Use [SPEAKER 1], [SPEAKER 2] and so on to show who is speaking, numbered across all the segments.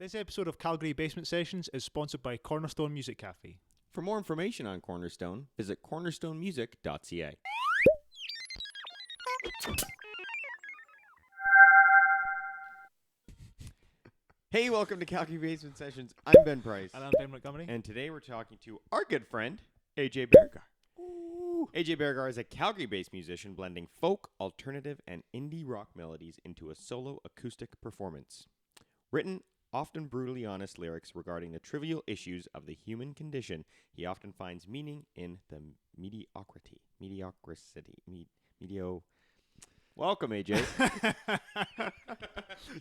[SPEAKER 1] This episode of Calgary Basement Sessions is sponsored by Cornerstone Music Cafe.
[SPEAKER 2] For more information on Cornerstone, visit cornerstonemusic.ca. Hey, welcome to Calgary Basement Sessions. I'm Ben Price.
[SPEAKER 1] And I'm Ben Montgomery.
[SPEAKER 2] And today we're talking to our good friend, AJ Baragar. AJ Baragar is a Calgary-based musician blending folk, alternative, and indie rock melodies into a solo acoustic performance. Written often brutally honest lyrics regarding the trivial issues of the human condition, he often finds meaning in the mediocrity. Welcome, AJ.
[SPEAKER 1] Do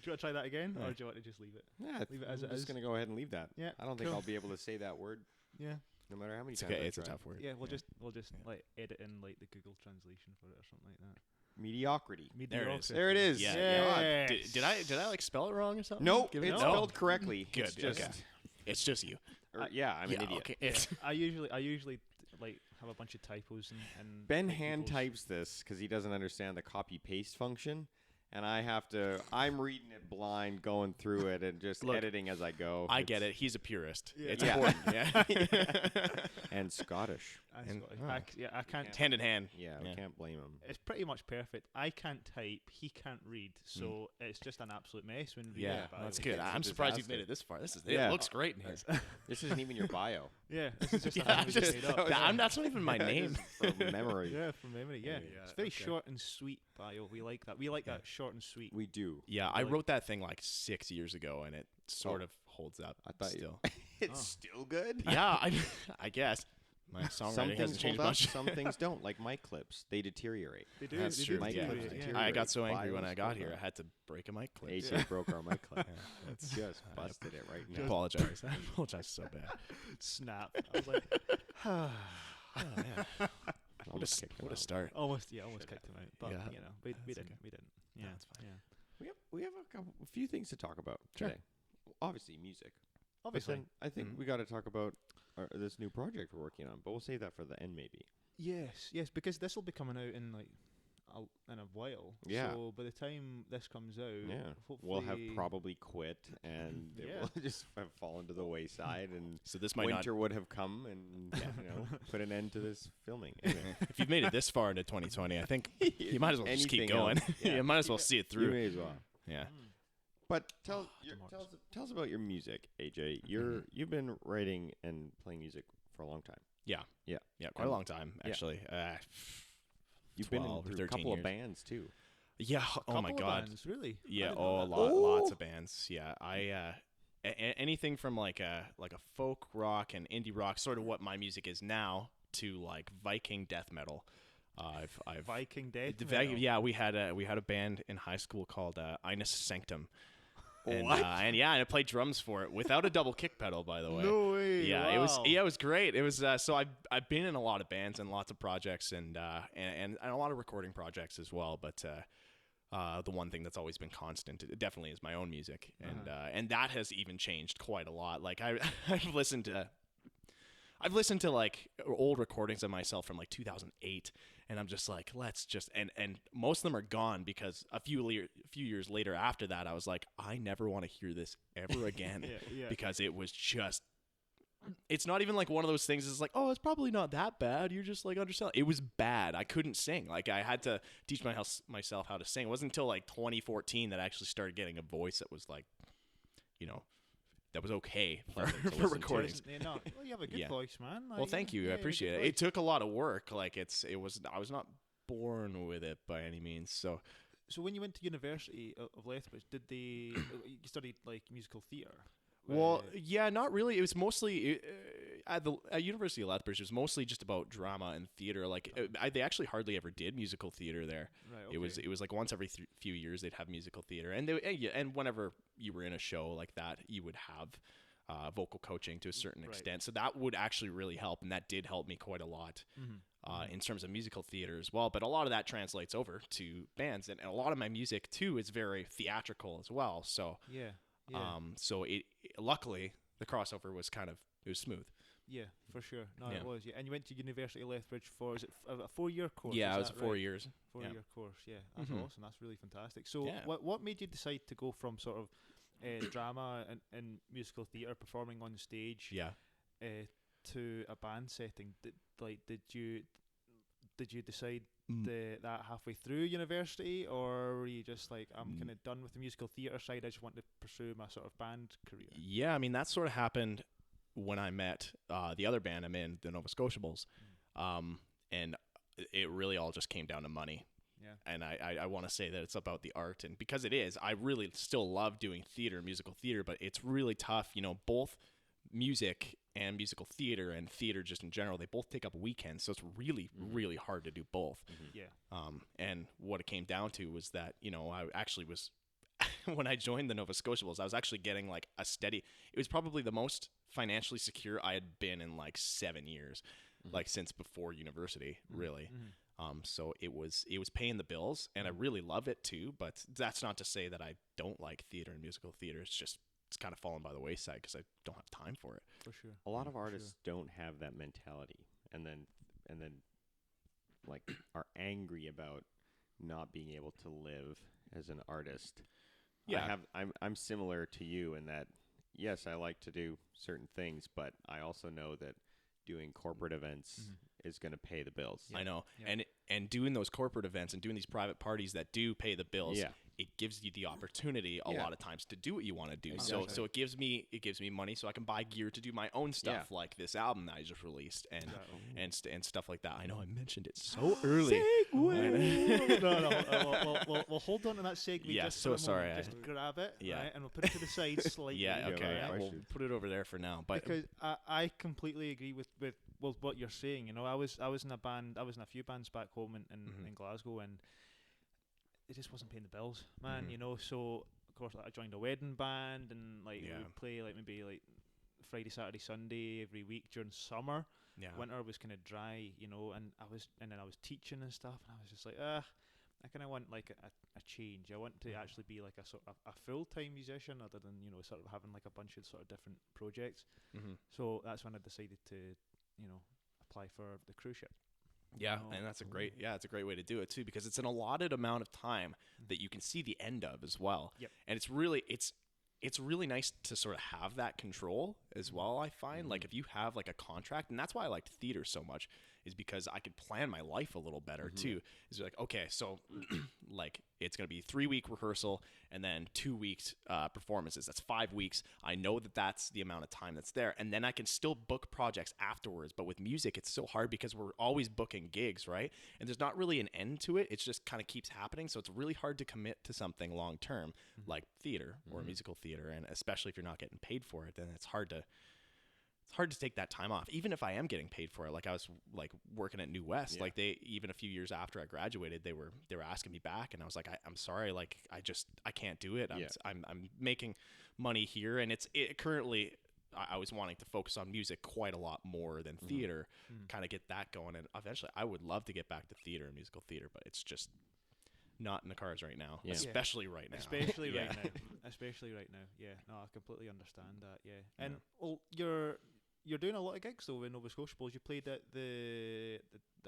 [SPEAKER 1] you want to try that again, or do you want to just leave it?
[SPEAKER 2] Yeah,
[SPEAKER 1] Leave it as
[SPEAKER 2] I'm
[SPEAKER 1] it is.
[SPEAKER 2] just going to go ahead and leave that.
[SPEAKER 1] Yeah,
[SPEAKER 2] I don't think
[SPEAKER 1] cool.
[SPEAKER 2] I'll be able to say that word,
[SPEAKER 1] Yeah,
[SPEAKER 2] no matter how many
[SPEAKER 3] It's
[SPEAKER 2] times
[SPEAKER 3] okay.
[SPEAKER 2] I
[SPEAKER 3] It's a
[SPEAKER 2] try.
[SPEAKER 3] tough word.
[SPEAKER 1] yeah. We'll just like edit in like the Google translation for it or something like that.
[SPEAKER 2] Mediocrity.
[SPEAKER 3] There it is.
[SPEAKER 2] There it is.
[SPEAKER 3] Yeah.
[SPEAKER 1] Yes.
[SPEAKER 3] Did I like spell it wrong or something?
[SPEAKER 2] Nope,
[SPEAKER 3] Give
[SPEAKER 2] it's
[SPEAKER 3] it-
[SPEAKER 2] spelled correctly.
[SPEAKER 3] Good.
[SPEAKER 2] It's just,
[SPEAKER 3] Okay. It's just you.
[SPEAKER 2] I'm an idiot.
[SPEAKER 3] Okay.
[SPEAKER 1] Yeah, I usually like have a bunch of typos and
[SPEAKER 2] Ben
[SPEAKER 1] like,
[SPEAKER 2] hand
[SPEAKER 1] equals.
[SPEAKER 2] types this because he doesn't understand the copy paste function, and I'm reading it blind, going through it, and just
[SPEAKER 3] Look,
[SPEAKER 2] editing as I go.
[SPEAKER 3] I get it. He's a purist.
[SPEAKER 1] Yeah.
[SPEAKER 3] It's
[SPEAKER 2] Yeah.
[SPEAKER 3] important. Yeah.
[SPEAKER 2] And Scottish.
[SPEAKER 1] And Scottish. I can't.
[SPEAKER 3] It's hand in hand.
[SPEAKER 2] Yeah, we
[SPEAKER 3] Yeah.
[SPEAKER 2] can't blame him.
[SPEAKER 1] It's pretty much perfect. I can't type. He can't read. So it's just an absolute mess when we
[SPEAKER 3] Yeah,
[SPEAKER 1] read it,
[SPEAKER 3] that's
[SPEAKER 1] but
[SPEAKER 3] good.
[SPEAKER 2] It's a
[SPEAKER 3] I'm surprised you've
[SPEAKER 2] disaster.
[SPEAKER 3] made it this far.
[SPEAKER 2] Yeah.
[SPEAKER 3] It looks great in here.
[SPEAKER 2] This isn't even your bio.
[SPEAKER 1] Yeah, this is just
[SPEAKER 3] Yeah,
[SPEAKER 1] a
[SPEAKER 3] I'm just-
[SPEAKER 1] made up.
[SPEAKER 3] That's not even my name.
[SPEAKER 2] Just from memory.
[SPEAKER 1] Yeah, from memory. Yeah,
[SPEAKER 3] Yeah,
[SPEAKER 1] it's very
[SPEAKER 3] okay.
[SPEAKER 1] short and sweet bio. We like that. We like that short and sweet.
[SPEAKER 2] We do.
[SPEAKER 3] Yeah, I
[SPEAKER 1] Like-
[SPEAKER 3] wrote that thing like 6 years ago, and it sort
[SPEAKER 2] Oh.
[SPEAKER 3] of holds up
[SPEAKER 2] I thought
[SPEAKER 3] still.
[SPEAKER 2] It's
[SPEAKER 1] Oh.
[SPEAKER 2] still good.
[SPEAKER 3] Yeah, I guess. My
[SPEAKER 2] Some
[SPEAKER 3] songwriting
[SPEAKER 2] things
[SPEAKER 3] hasn't changed
[SPEAKER 2] hold up,
[SPEAKER 3] much.
[SPEAKER 2] some things don't. Like mic clips, they deteriorate.
[SPEAKER 1] They do.
[SPEAKER 3] That's
[SPEAKER 1] they
[SPEAKER 3] true.
[SPEAKER 1] Do
[SPEAKER 2] Mic
[SPEAKER 3] Yeah.
[SPEAKER 2] clips
[SPEAKER 1] deteriorate,
[SPEAKER 2] deteriorate.
[SPEAKER 3] I got so angry when
[SPEAKER 2] Bios
[SPEAKER 3] I got
[SPEAKER 2] hold
[SPEAKER 3] here,
[SPEAKER 2] up.
[SPEAKER 3] I had to break a mic clip.
[SPEAKER 2] AJ broke our mic clip.
[SPEAKER 3] Yeah, that's
[SPEAKER 2] Just busted it right
[SPEAKER 3] I
[SPEAKER 2] now.
[SPEAKER 3] apologize. I apologize so bad.
[SPEAKER 1] Snap. I was like,
[SPEAKER 3] Oh, man.
[SPEAKER 2] Almost kicked him
[SPEAKER 3] What a
[SPEAKER 2] out.
[SPEAKER 3] start.
[SPEAKER 1] almost kicked him out. But
[SPEAKER 3] Yeah.
[SPEAKER 1] you know, we
[SPEAKER 3] That's
[SPEAKER 1] didn't.
[SPEAKER 3] okay.
[SPEAKER 1] We didn't. Yeah,
[SPEAKER 3] That's fine.
[SPEAKER 1] Yeah.
[SPEAKER 2] We have a few things to talk about
[SPEAKER 3] Sure.
[SPEAKER 2] today. Obviously, music.
[SPEAKER 1] Obviously.
[SPEAKER 2] But then I think
[SPEAKER 3] Mhm.
[SPEAKER 2] we got to talk about this new project we're working on. But we'll save that for the end, maybe.
[SPEAKER 1] Yes, because this will be coming out in like in a while.
[SPEAKER 2] Yeah.
[SPEAKER 1] So by the time this comes out,
[SPEAKER 2] Yeah,
[SPEAKER 1] hopefully
[SPEAKER 2] we'll have probably quit, and it
[SPEAKER 1] Yeah.
[SPEAKER 2] will just have fallen to the wayside, and
[SPEAKER 3] So this might not.
[SPEAKER 2] winter would have come, and put an end to this filming. Anyway.
[SPEAKER 3] If you've made it this far into 2020, I think you might as well just keep
[SPEAKER 2] Anything
[SPEAKER 3] going.
[SPEAKER 2] else. Yeah.
[SPEAKER 3] You might as well see it
[SPEAKER 2] You
[SPEAKER 3] through.
[SPEAKER 2] may as well.
[SPEAKER 3] Yeah.
[SPEAKER 2] But tell
[SPEAKER 1] tomorrow.
[SPEAKER 2] us about your music, AJ. You've been writing and playing music for a long time.
[SPEAKER 3] Yeah.
[SPEAKER 2] Yeah.
[SPEAKER 3] Yeah. Quite a long time,
[SPEAKER 2] Yeah.
[SPEAKER 3] actually.
[SPEAKER 2] You've been
[SPEAKER 3] 12 or
[SPEAKER 2] through a
[SPEAKER 3] 13
[SPEAKER 2] couple of
[SPEAKER 3] years.
[SPEAKER 2] bands too.
[SPEAKER 3] Yeah. Oh my
[SPEAKER 1] Couple of
[SPEAKER 3] God.
[SPEAKER 1] bands, really? I
[SPEAKER 3] Yeah.
[SPEAKER 1] didn't know
[SPEAKER 3] Oh,
[SPEAKER 1] that.
[SPEAKER 3] lots of bands. Yeah. Anything from like a folk rock and indie rock, sort of what my music is now, to like Viking death metal. I've
[SPEAKER 1] Viking Death.
[SPEAKER 3] yeah, we had a band in high school called Inus Sanctum. And,
[SPEAKER 2] What?
[SPEAKER 3] and I played drums for it without a double kick pedal, by the way.
[SPEAKER 1] No way.
[SPEAKER 3] Yeah,
[SPEAKER 1] wow.
[SPEAKER 3] it was great. It was so I've been in a lot of bands and lots of projects and a lot of recording projects as well. But the one thing that's always been constant, it definitely is my own music, and that has even changed quite a lot. Like I've listened to like old recordings of myself from like 2008, and I'm just like, let's just and most of them are gone because a few years later after that, I was like, I never want to hear this ever again
[SPEAKER 1] Yeah.
[SPEAKER 3] because it was just. It's not even like one of those things. It's like, oh, it's probably not that bad. You're just like underselling. It was bad. I couldn't sing. Like I had to teach myself how to sing. It wasn't until like 2014 that I actually started getting a voice that was like, that was okay for
[SPEAKER 2] Pleasant to listen to.
[SPEAKER 3] recordings.
[SPEAKER 1] No, well, you have a good
[SPEAKER 3] Yeah.
[SPEAKER 1] voice, man.
[SPEAKER 3] Well, thank you. I appreciate it. It took a lot of work. Like I was not born with it by any means. So
[SPEAKER 1] So when you went to University of Lethbridge, did they? You studied like musical theatre.
[SPEAKER 3] well, yeah, not really. It was mostly at University of Lethbridge. It was mostly just about drama and theater. Like they actually hardly ever did musical theater there.
[SPEAKER 1] Right,
[SPEAKER 3] It was like once every few years they'd have musical theater, and and whenever you were in a show like that, you would have vocal coaching to a certain
[SPEAKER 1] Right.
[SPEAKER 3] extent. So that would actually really help, and that did help me quite a lot in terms of musical theater as well. But a lot of that translates over to bands, and a lot of my music too is very theatrical as well. So
[SPEAKER 1] Yeah.
[SPEAKER 3] so it luckily the crossover was it was smooth.
[SPEAKER 1] Yeah, for sure. No,
[SPEAKER 3] Yeah.
[SPEAKER 1] it was. Yeah, and you went to University of Lethbridge for a 4-year course?
[SPEAKER 3] Yeah,
[SPEAKER 1] is
[SPEAKER 3] it was
[SPEAKER 1] that
[SPEAKER 3] 4
[SPEAKER 1] right?
[SPEAKER 3] years.
[SPEAKER 1] 4-year course. Yeah, that's
[SPEAKER 3] Mhm.
[SPEAKER 1] awesome. That's really fantastic. So,
[SPEAKER 3] Yeah.
[SPEAKER 1] what made you decide to go from sort of drama and musical theatre, performing on stage,
[SPEAKER 3] Yeah.
[SPEAKER 1] to a band setting. Did you decide that halfway through university, or were you just like, I'm kind of done with the musical theatre side, I just want to pursue my sort of band career?
[SPEAKER 3] Yeah, I mean, that sort of happened when I met the other band I'm in, the Novascotiables. And it really all just came down to money.
[SPEAKER 1] Yeah.
[SPEAKER 3] And I want to say that it's about the art. And because it is, I really still love doing theater, musical theater, but it's really tough. You know, both music and musical theater and theater just in general, they both take up weekends. So it's really, really hard to do both.
[SPEAKER 1] Yeah.
[SPEAKER 3] And what it came down to was that, you know, I actually was, when I joined the Novascotiables, I was actually getting like a steady, it was probably the most financially secure I had been in like 7 years, like since before university, really. So it was paying the bills, and I really love it too, but that's not to say that I don't like theater and musical theater. It's kind of fallen by the wayside because I don't have time for it.
[SPEAKER 1] For sure.
[SPEAKER 2] A lot of artists don't have that mentality, and then like are angry about not being able to live as an artist.
[SPEAKER 3] Yeah.
[SPEAKER 2] I'm similar to you in that, yes, I like to do certain things, but I also know that doing corporate events is going to pay the bills.
[SPEAKER 3] I know.
[SPEAKER 1] Yeah.
[SPEAKER 3] And doing those corporate events and doing these private parties that do pay the bills, it gives you the opportunity a lot of times to do what you want to do.
[SPEAKER 2] Exactly.
[SPEAKER 3] So it gives me money so I can buy gear to do my own stuff, like this album that I just released and stuff like that. I know I mentioned it so early.
[SPEAKER 1] We'll hold on to that segment.
[SPEAKER 3] Yeah,
[SPEAKER 1] just
[SPEAKER 3] so
[SPEAKER 1] for a
[SPEAKER 3] sorry.
[SPEAKER 1] moment. Just grab it,
[SPEAKER 3] Yeah.
[SPEAKER 1] right, and we'll put it to the side slightly.
[SPEAKER 3] Yeah, okay.
[SPEAKER 2] Yeah,
[SPEAKER 3] We'll put it over there for now. But
[SPEAKER 1] Because I completely agree with what you're saying. You know, I was in a band. I was in a few bands back home in Glasgow, and it just wasn't paying the bills, man. You know, so of course like, I joined a wedding band, and like we'd play like maybe like Friday, Saturday, Sunday every week during summer. Winter was kind of dry, you know, and then I was teaching and stuff, and I was just like, I kind of want like a change. I want to actually be like a sort of a full-time musician, other than, you know, sort of having like a bunch of sort of different projects. So that's when I decided to, you know, apply for the cruise ship.
[SPEAKER 3] yeah, and that's it's a great way to do it too, because it's an allotted amount of time that you can see the end of as well.
[SPEAKER 1] Yep.
[SPEAKER 3] And it's really nice to sort of have that control as well, I find. Like if you have like a contract, and that's why I liked theater so much, is because I could plan my life a little better too. Is like, okay, so like it's going to be 3-week rehearsal and then 2 weeks performances. That's 5 weeks. I know that that's the amount of time that's there. And then I can still book projects afterwards. But with music, it's so hard because we're always booking gigs, right? And there's not really an end to it. It just kind of keeps happening. So it's really hard to commit to something long term, like theater or musical theater. And especially if you're not getting paid for it, then it's hard to take that time off, even if I am getting paid for it. Like I was like working at New West, like they, even a few years after I graduated, they were asking me back, and I was like, I'm sorry, like I can't do it. I'm making money here, and it currently, I was wanting to focus on music quite a lot more than theater, kind of get that going. And eventually I would love to get back to theater and musical theater, but it's just not in the cards right now, especially right now.
[SPEAKER 1] Especially right now. Especially right now. Yeah, no, I completely understand that. Yeah, and well, you're doing a lot of gigs though in Novascotiables. You played at the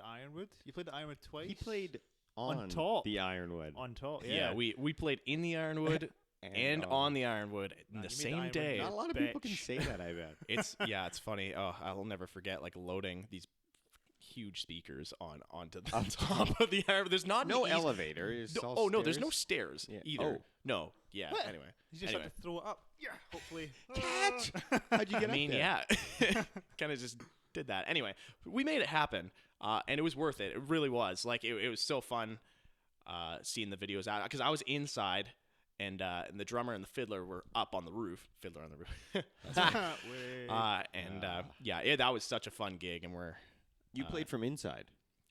[SPEAKER 1] Ironwood. You played the Ironwood twice.
[SPEAKER 2] He played
[SPEAKER 1] on top.
[SPEAKER 2] the Ironwood.
[SPEAKER 1] On top.
[SPEAKER 3] Yeah, we played in the Ironwood and on the Ironwood in the same day.
[SPEAKER 2] Not a lot of people can say that, I bet.
[SPEAKER 3] It's funny. Oh, I'll never forget like loading these huge speakers onto the top of the Ironwood. There's not
[SPEAKER 2] no
[SPEAKER 3] an easy-
[SPEAKER 2] elevator. It's all
[SPEAKER 3] Oh no, there's
[SPEAKER 2] stairs.
[SPEAKER 3] no stairs
[SPEAKER 2] Yeah.
[SPEAKER 3] either.
[SPEAKER 2] Oh.
[SPEAKER 3] No. Yeah.
[SPEAKER 1] What?
[SPEAKER 3] Anyway.
[SPEAKER 1] You just have to throw it up. Yeah, hopefully.
[SPEAKER 2] Catch! How'd you get
[SPEAKER 3] I mean,
[SPEAKER 2] up there?
[SPEAKER 3] yeah. Kind of just did that. Anyway, we made it happen, and it was worth it. It really was. Like, it was so fun seeing the videos out, because I was inside, and the drummer and the fiddler were up on the roof. Fiddler on the roof. That was such a fun gig, and
[SPEAKER 2] You played from inside.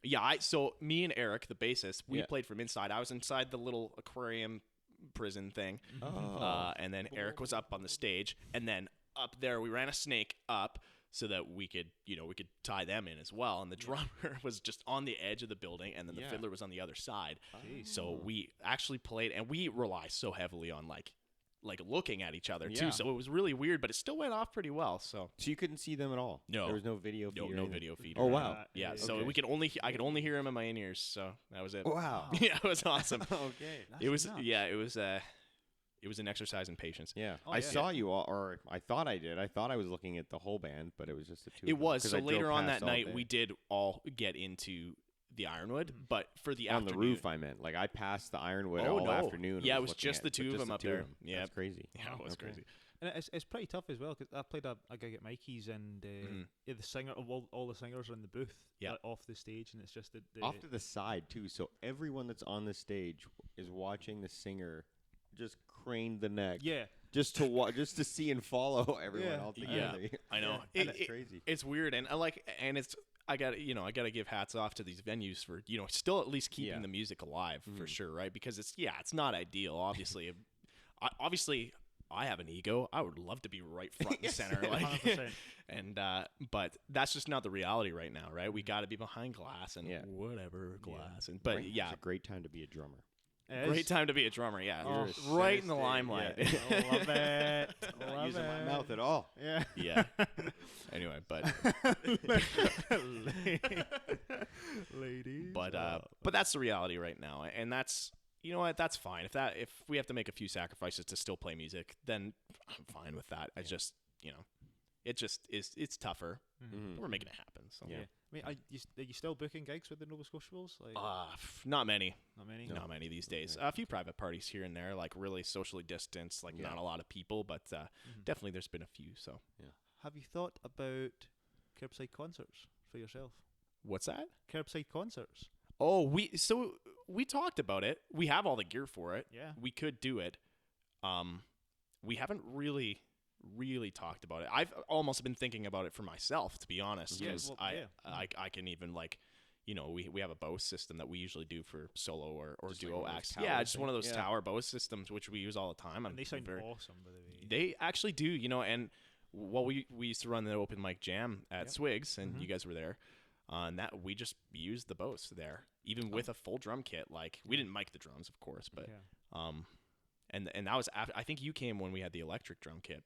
[SPEAKER 3] Yeah, so me and Eric, the bassist, we
[SPEAKER 2] Yeah.
[SPEAKER 3] played from inside. I was inside the little aquarium prison thing. And then Eric was up on the stage, and then up there we ran a snake up so that we could tie them in as well. And the drummer was just on the edge of the building, and then the fiddler was on the other side. So we actually played, and we rely so heavily on like looking at each other too. So it was really weird, but it still went off pretty well. So
[SPEAKER 2] you couldn't see them at all?
[SPEAKER 3] No.
[SPEAKER 2] There was no video feed?
[SPEAKER 3] no video feed.
[SPEAKER 2] Oh, wow.
[SPEAKER 3] Yeah, so
[SPEAKER 2] Okay.
[SPEAKER 3] I could only hear him in my in-ears, so that was it.
[SPEAKER 2] Wow.
[SPEAKER 3] Yeah, it was awesome.
[SPEAKER 2] Okay.
[SPEAKER 3] It was it was an exercise in patience.
[SPEAKER 2] Yeah.
[SPEAKER 1] Oh,
[SPEAKER 2] I
[SPEAKER 1] yeah.
[SPEAKER 2] saw you all, or I thought I did. I thought I was looking at the whole band, but it was just the two.
[SPEAKER 3] It
[SPEAKER 2] of them,
[SPEAKER 3] was.
[SPEAKER 2] 'cause
[SPEAKER 3] So
[SPEAKER 2] I drove
[SPEAKER 3] later on
[SPEAKER 2] past
[SPEAKER 3] that
[SPEAKER 2] all
[SPEAKER 3] night,
[SPEAKER 2] day.
[SPEAKER 3] we did all get into the Ironwood, but for the
[SPEAKER 2] on the
[SPEAKER 3] afternoon,
[SPEAKER 2] roof. I meant like I passed the Ironwood
[SPEAKER 3] Oh,
[SPEAKER 2] all
[SPEAKER 3] no.
[SPEAKER 2] afternoon.
[SPEAKER 3] Yeah,
[SPEAKER 2] and
[SPEAKER 3] it was
[SPEAKER 2] looking
[SPEAKER 3] just
[SPEAKER 2] at
[SPEAKER 3] the
[SPEAKER 2] but
[SPEAKER 3] two of
[SPEAKER 2] just
[SPEAKER 3] them
[SPEAKER 2] the
[SPEAKER 3] up
[SPEAKER 2] two of
[SPEAKER 3] there.
[SPEAKER 2] them.
[SPEAKER 3] Yeah.
[SPEAKER 2] That's crazy.
[SPEAKER 3] Yeah, it was
[SPEAKER 2] Okay.
[SPEAKER 3] crazy.
[SPEAKER 1] And it's pretty tough as well, because I played a gig at Mikey's, and yeah, the singer, all the singers are in the booth,
[SPEAKER 3] Yeah.
[SPEAKER 1] off the stage, and it's just the
[SPEAKER 2] Off to the side too, so everyone that's on the stage is watching the singer just crane the neck.
[SPEAKER 1] yeah.
[SPEAKER 2] Just to just to see and follow everyone
[SPEAKER 1] Yeah.
[SPEAKER 2] all
[SPEAKER 3] Yeah,
[SPEAKER 2] together.
[SPEAKER 3] I know.
[SPEAKER 2] And it's crazy.
[SPEAKER 3] It's weird, and I got to give hats off to these venues for still at least keeping
[SPEAKER 2] Yeah.
[SPEAKER 3] the music alive for sure, right? Because it's not ideal, obviously. Obviously, I have an ego. I would love to be right front and center, like,
[SPEAKER 1] 100%.
[SPEAKER 3] and but that's just not the reality right now, right? We got to be behind glass and
[SPEAKER 2] Yeah.
[SPEAKER 3] whatever glass, and but
[SPEAKER 2] Right,
[SPEAKER 3] yeah,
[SPEAKER 2] it's a great time to be a drummer.
[SPEAKER 1] It
[SPEAKER 3] great
[SPEAKER 1] is.
[SPEAKER 3] time to be a drummer. Yeah,
[SPEAKER 1] Oh,
[SPEAKER 3] you're right in the limelight.
[SPEAKER 2] Yeah.
[SPEAKER 1] Love it.
[SPEAKER 2] Not
[SPEAKER 1] Love
[SPEAKER 2] using
[SPEAKER 1] it.
[SPEAKER 2] my mouth at all.
[SPEAKER 1] Yeah.
[SPEAKER 3] Yeah. Anyway, but
[SPEAKER 1] Ladies.
[SPEAKER 3] but that's the reality right now, and that's that's fine. If we have to make a few sacrifices to still play music, then I'm fine with that. I just it just is it's tougher.
[SPEAKER 2] Mhm.
[SPEAKER 3] But we're making it happen. So
[SPEAKER 1] yeah. I mean, are you still booking gigs with the Novascotiables? Like,
[SPEAKER 3] not many.
[SPEAKER 1] not many.
[SPEAKER 3] Not many these days.
[SPEAKER 2] Okay.
[SPEAKER 3] A few private parties here and there, like really socially distanced, like
[SPEAKER 2] Yeah.
[SPEAKER 3] not a lot of people, but definitely there's been a few. So
[SPEAKER 1] Have you thought about curbside concerts for yourself?
[SPEAKER 3] what's that?
[SPEAKER 1] Curbside concerts.
[SPEAKER 3] Oh, we talked about it. We have all the gear for it.
[SPEAKER 1] Yeah.
[SPEAKER 3] We could do it. We haven't really talked about it. I've almost been thinking about it for myself, to be honest,
[SPEAKER 1] Yeah,
[SPEAKER 3] because
[SPEAKER 1] well,
[SPEAKER 3] I can even like, we have a Bose system that we usually do for solo or
[SPEAKER 2] Just like
[SPEAKER 3] duo
[SPEAKER 2] one of those
[SPEAKER 3] acts.
[SPEAKER 2] towers,
[SPEAKER 3] Yeah, just
[SPEAKER 2] right?
[SPEAKER 3] one of those
[SPEAKER 2] Yeah.
[SPEAKER 3] tower Bose systems, which we use all the time.
[SPEAKER 1] And they sound
[SPEAKER 3] very,
[SPEAKER 1] awesome, by the way.
[SPEAKER 3] They actually do, and we used to run the open mic jam at
[SPEAKER 1] Yep.
[SPEAKER 3] Swigs, and
[SPEAKER 1] Mhm.
[SPEAKER 3] you guys were there. And that we just used the Bose there, even with a full drum kit. Like we didn't mic the drums, of course, but
[SPEAKER 1] Yeah.
[SPEAKER 3] and that was after. I think you came when we had the electric drum kit,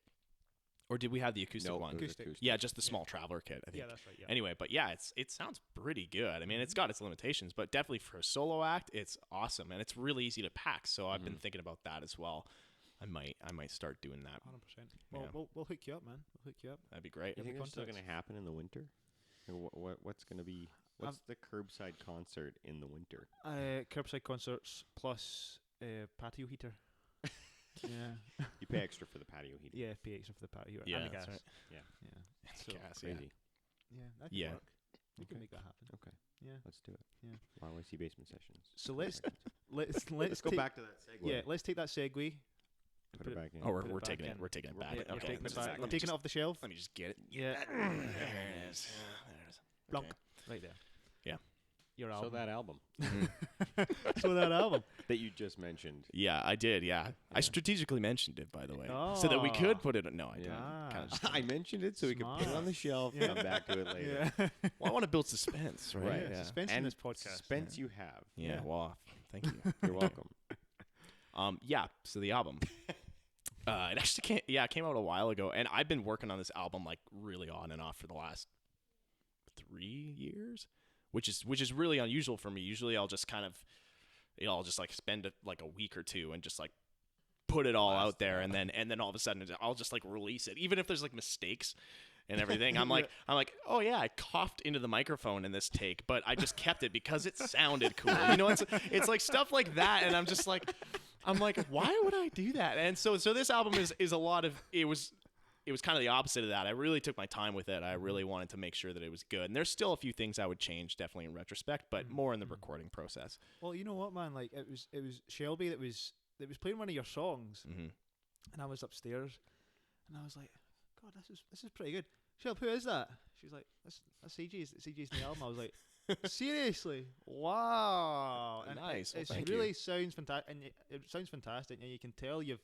[SPEAKER 3] or did we have the acoustic
[SPEAKER 2] No,
[SPEAKER 3] one?
[SPEAKER 2] it was
[SPEAKER 1] Acoustic.
[SPEAKER 3] Yeah, just the small traveler kit. I think.
[SPEAKER 1] Yeah, that's right. Yeah.
[SPEAKER 3] Anyway, but yeah, it sounds pretty good. I mean, it's got its limitations, but definitely for a solo act, it's awesome, and it's really easy to pack. So I've been thinking about that as well. I might start doing that.
[SPEAKER 1] 100%. Well,
[SPEAKER 3] Yeah.
[SPEAKER 1] we'll hook you up, man. We'll hook you up.
[SPEAKER 3] That'd be great.
[SPEAKER 2] You think it's still
[SPEAKER 1] contacts.
[SPEAKER 2] going to happen in the winter? What's going to be? What's the curbside concert in the winter?
[SPEAKER 1] Curbside concerts plus patio heater. Yeah.
[SPEAKER 2] You pay extra for the patio heating.
[SPEAKER 1] Yeah, pay extra for the patio heater.
[SPEAKER 3] Yeah,
[SPEAKER 1] and the
[SPEAKER 3] that's
[SPEAKER 1] gas.
[SPEAKER 3] right.
[SPEAKER 2] Yeah.
[SPEAKER 1] Yeah.
[SPEAKER 3] It's
[SPEAKER 1] So,
[SPEAKER 3] gas, yeah.
[SPEAKER 2] Crazy.
[SPEAKER 1] yeah, that could
[SPEAKER 3] Yeah.
[SPEAKER 1] work. We can
[SPEAKER 2] Okay.
[SPEAKER 1] make that happen.
[SPEAKER 2] Okay.
[SPEAKER 1] Yeah.
[SPEAKER 2] Let's do it.
[SPEAKER 1] Yeah.
[SPEAKER 2] YYC basement sessions.
[SPEAKER 1] So let's
[SPEAKER 2] Let's
[SPEAKER 1] let's
[SPEAKER 2] go
[SPEAKER 1] take,
[SPEAKER 2] back to that segue.
[SPEAKER 1] Yeah, let's take that segue.
[SPEAKER 2] Put it back in.
[SPEAKER 3] Oh, we're
[SPEAKER 1] Put it
[SPEAKER 3] we're
[SPEAKER 1] back
[SPEAKER 3] taking it.
[SPEAKER 1] in.
[SPEAKER 3] We're taking it back.
[SPEAKER 2] We're
[SPEAKER 1] We're
[SPEAKER 3] Okay,
[SPEAKER 1] taking it
[SPEAKER 3] this is
[SPEAKER 1] back.
[SPEAKER 3] exactly-
[SPEAKER 1] We're taking it off the shelf.
[SPEAKER 3] Let me just get it.
[SPEAKER 1] Yeah.
[SPEAKER 3] There it is. There it is.
[SPEAKER 1] Blunk.
[SPEAKER 3] Okay.
[SPEAKER 1] Right there.
[SPEAKER 3] Yeah.
[SPEAKER 1] Your
[SPEAKER 2] So
[SPEAKER 1] album.
[SPEAKER 2] that album
[SPEAKER 1] So that album.
[SPEAKER 2] that you just mentioned.
[SPEAKER 3] Yeah, I did. Yeah, I strategically mentioned it, by the way, so that we
[SPEAKER 1] Oh.
[SPEAKER 3] could put it. No, I didn't.
[SPEAKER 1] Ah.
[SPEAKER 3] Kinda just-
[SPEAKER 2] I mentioned it so we could put it on the shelf and come back to it later.
[SPEAKER 1] Yeah.
[SPEAKER 3] well, I want to build suspense, right?
[SPEAKER 2] Right.
[SPEAKER 3] Yeah.
[SPEAKER 1] Suspense in
[SPEAKER 2] And
[SPEAKER 1] this podcast.
[SPEAKER 2] suspense you have.
[SPEAKER 3] Yeah. Well, thank you.
[SPEAKER 2] You're welcome.
[SPEAKER 3] Yeah. So the album. It actually came out a while ago, and I've been working on this album like really on and off for the last 3 years, which is really unusual for me. Usually, I'll just kind of, I'll just like spend like a week or two and just like put it all out there, and then all of a sudden I'll just like release it, even if there's like mistakes and everything. I'm like, oh yeah, I coughed into the microphone in this take, but I just kept it because it sounded cool. It's like stuff like that, and I'm like, why would I do that? And so this album is a lot of it was kind of the opposite of that. I really took my time with it. I really wanted to make sure that it was good. And there's still a few things I would change, definitely in retrospect, but more in the recording process.
[SPEAKER 1] Well, you know what, man? Like it was Shelby that was playing one of your songs,
[SPEAKER 3] Mm-hmm.
[SPEAKER 1] and I was upstairs, and I was like, God, this is pretty good. Shelby, who is that? She was like, that's CJ's. CJ's new album. I was like, seriously? Wow. And
[SPEAKER 3] Nice. Well,
[SPEAKER 1] it
[SPEAKER 3] thank
[SPEAKER 1] really
[SPEAKER 3] you.
[SPEAKER 1] sounds fantastic, and it sounds fantastic, and you can tell you've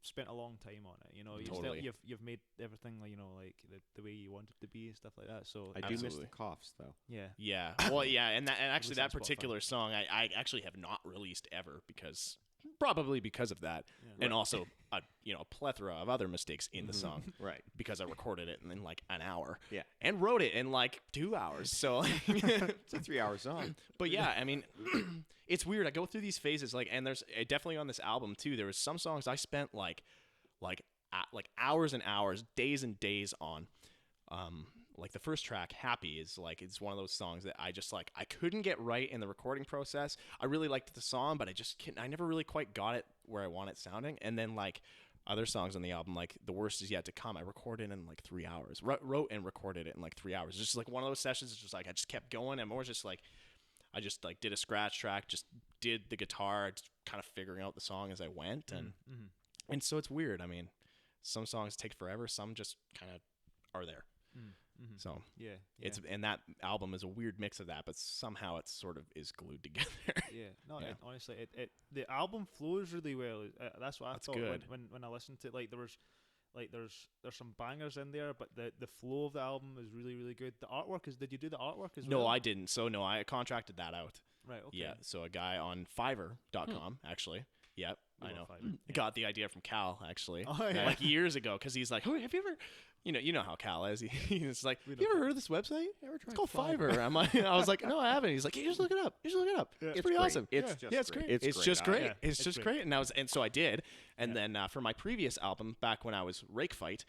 [SPEAKER 1] spent a long time on it.
[SPEAKER 3] Totally.
[SPEAKER 1] You've made everything like the way you want it to be and stuff like that. So
[SPEAKER 2] I do miss
[SPEAKER 3] Absolutely.
[SPEAKER 2] the coughs though.
[SPEAKER 1] yeah.
[SPEAKER 3] Yeah. Well, yeah, and actually
[SPEAKER 1] Release on
[SPEAKER 3] that
[SPEAKER 1] Spotify.
[SPEAKER 3] particular song I actually have not released ever because probably because of that,
[SPEAKER 1] Yeah.
[SPEAKER 3] and also a plethora of other mistakes in the song.
[SPEAKER 2] Right.
[SPEAKER 3] Because I recorded it in like an hour.
[SPEAKER 2] Yeah.
[SPEAKER 3] And wrote it in like 2 hours. So
[SPEAKER 2] It's a 3-hour song.
[SPEAKER 3] but yeah, I mean, it's weird. I go through these phases, like, and there's definitely on this album too. There was some songs I spent like hours and hours, days and days on. Like the first track, "Happy," is like, it's one of those songs that I just like, I couldn't get right in the recording process. I really liked the song, but I never really quite got it where I want it sounding. And then like other songs on the album, like "The Worst Is Yet to Come," I recorded in like 3 hours. Wrote and recorded it in like 3 hours. Just like one of those sessions. It's just like I just kept going, and more just like I just like did a scratch track, just did the guitar, just kind of figuring out the song as I went, and so it's weird. I mean, some songs take forever, some just kind of are there. So and that album is a weird mix of that, but somehow it sort of is glued together.
[SPEAKER 1] Honestly, the album flows really well. That's what I thought
[SPEAKER 3] good.
[SPEAKER 1] when I listened to it. Like there's some bangers in there, but the flow of the album is really, really good. The artwork did you do the artwork as well?
[SPEAKER 3] No, I didn't. So no, I contracted that out.
[SPEAKER 1] Right. Okay.
[SPEAKER 3] Yeah. So a guy on Fiverr.com actually. Yep. I know. Got the idea from Cal actually, like years ago, because he's like, "Oh, have you ever?" You know how Cal is. He's like, "You ever heard of this website? It's called Fiverr." I was like, "No, I haven't." He's like, "You just look it up. You just look it up.
[SPEAKER 1] Yeah.
[SPEAKER 3] It's pretty awesome.
[SPEAKER 2] It's just
[SPEAKER 3] it's
[SPEAKER 2] great.
[SPEAKER 3] great. It's just great.
[SPEAKER 1] Yeah.
[SPEAKER 3] It's just great." And so I did. And then for my previous album, back when I was Rake Fight,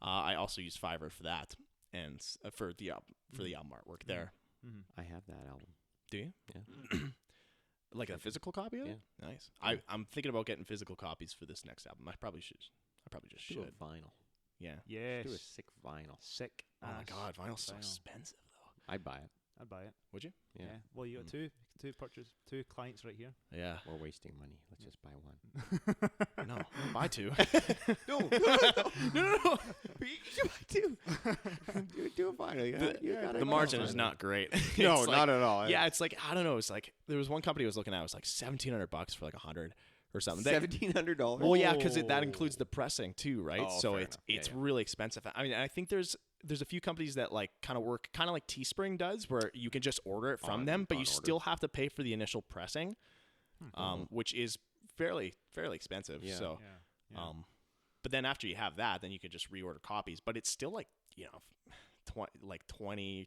[SPEAKER 3] I also used Fiverr for that and for the album artwork there.
[SPEAKER 2] I have that album.
[SPEAKER 3] Do you?
[SPEAKER 2] Yeah.
[SPEAKER 3] Like a physical copy of it?
[SPEAKER 2] Yeah.
[SPEAKER 3] Nice. I'm thinking about getting physical copies for this next album. I probably just
[SPEAKER 2] Do
[SPEAKER 3] should.
[SPEAKER 2] a vinyl.
[SPEAKER 3] Yeah.
[SPEAKER 1] Yes.
[SPEAKER 2] Do a sick vinyl.
[SPEAKER 1] Sick.
[SPEAKER 3] Oh my God, vinyl's so
[SPEAKER 1] vinyl.
[SPEAKER 3] expensive though.
[SPEAKER 2] I'd buy it.
[SPEAKER 1] I'd buy it.
[SPEAKER 3] Would you?
[SPEAKER 1] Yeah. Well, you got two clients right here.
[SPEAKER 3] Yeah.
[SPEAKER 2] We're wasting money. Let's just buy one.
[SPEAKER 3] No, buy two.
[SPEAKER 2] No. You should buy two. do a vinyl.
[SPEAKER 3] The margin is not great.
[SPEAKER 2] No,
[SPEAKER 3] It's like-
[SPEAKER 2] not at all.
[SPEAKER 3] Yeah, it's like, I don't know. It's like there was one company I was looking at. It was like $1,700 for like 100 or something.
[SPEAKER 2] $1,700.
[SPEAKER 3] Well, yeah, because that includes the pressing too, right?
[SPEAKER 2] Oh,
[SPEAKER 3] So
[SPEAKER 2] fair
[SPEAKER 3] it's
[SPEAKER 2] enough. Yeah.
[SPEAKER 3] really expensive. I mean, I think there's a few companies that like kind of work kind of like Teespring does, where you can just order it from them, but you still have to pay for the initial pressing, which is fairly expensive.
[SPEAKER 2] Yeah.
[SPEAKER 3] So, but then after you have that, then you can just reorder copies. But it's still like $22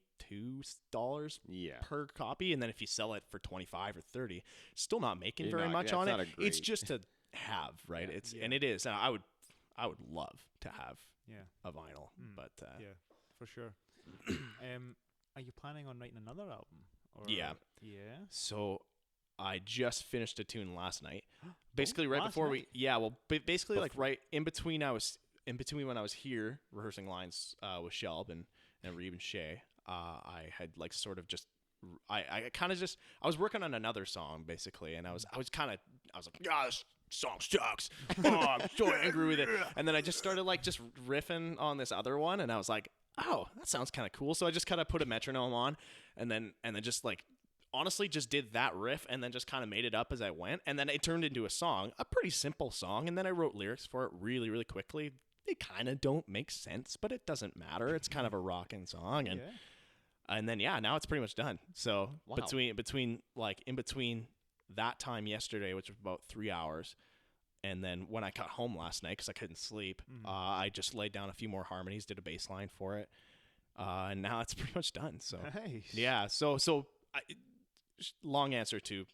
[SPEAKER 3] per copy, and then if you sell it for 25 or 30, still not making very much on it. It's just to have, right? And it is. And I would love to have a vinyl, but
[SPEAKER 1] for sure. Are you planning on writing another album? Or
[SPEAKER 3] Yeah. So I just finished a tune last night. Basically, right before basically like right in between when I was here rehearsing lines with Shelb and Reeb and Shay, I had like sort of just I was working on another song basically, and I was like, this song sucks. Oh, I'm so angry with it. And then I just started like just riffing on this other one, and I was like, oh, that sounds kind of cool. So I just kind of put a metronome on, and then just like honestly just did that riff, and then just kind of made it up as I went, and then it turned into a song, a pretty simple song, and then I wrote lyrics for it really, really quickly. They kind of don't make sense, but it doesn't matter. It's kind of a rockin' song, and then now it's pretty much done. So between that time yesterday, which was about 3 hours, and then when I got home last night because I couldn't sleep, I just laid down a few more harmonies, did a bass line for it, and now it's pretty much done. So
[SPEAKER 1] nice.
[SPEAKER 3] Long answer to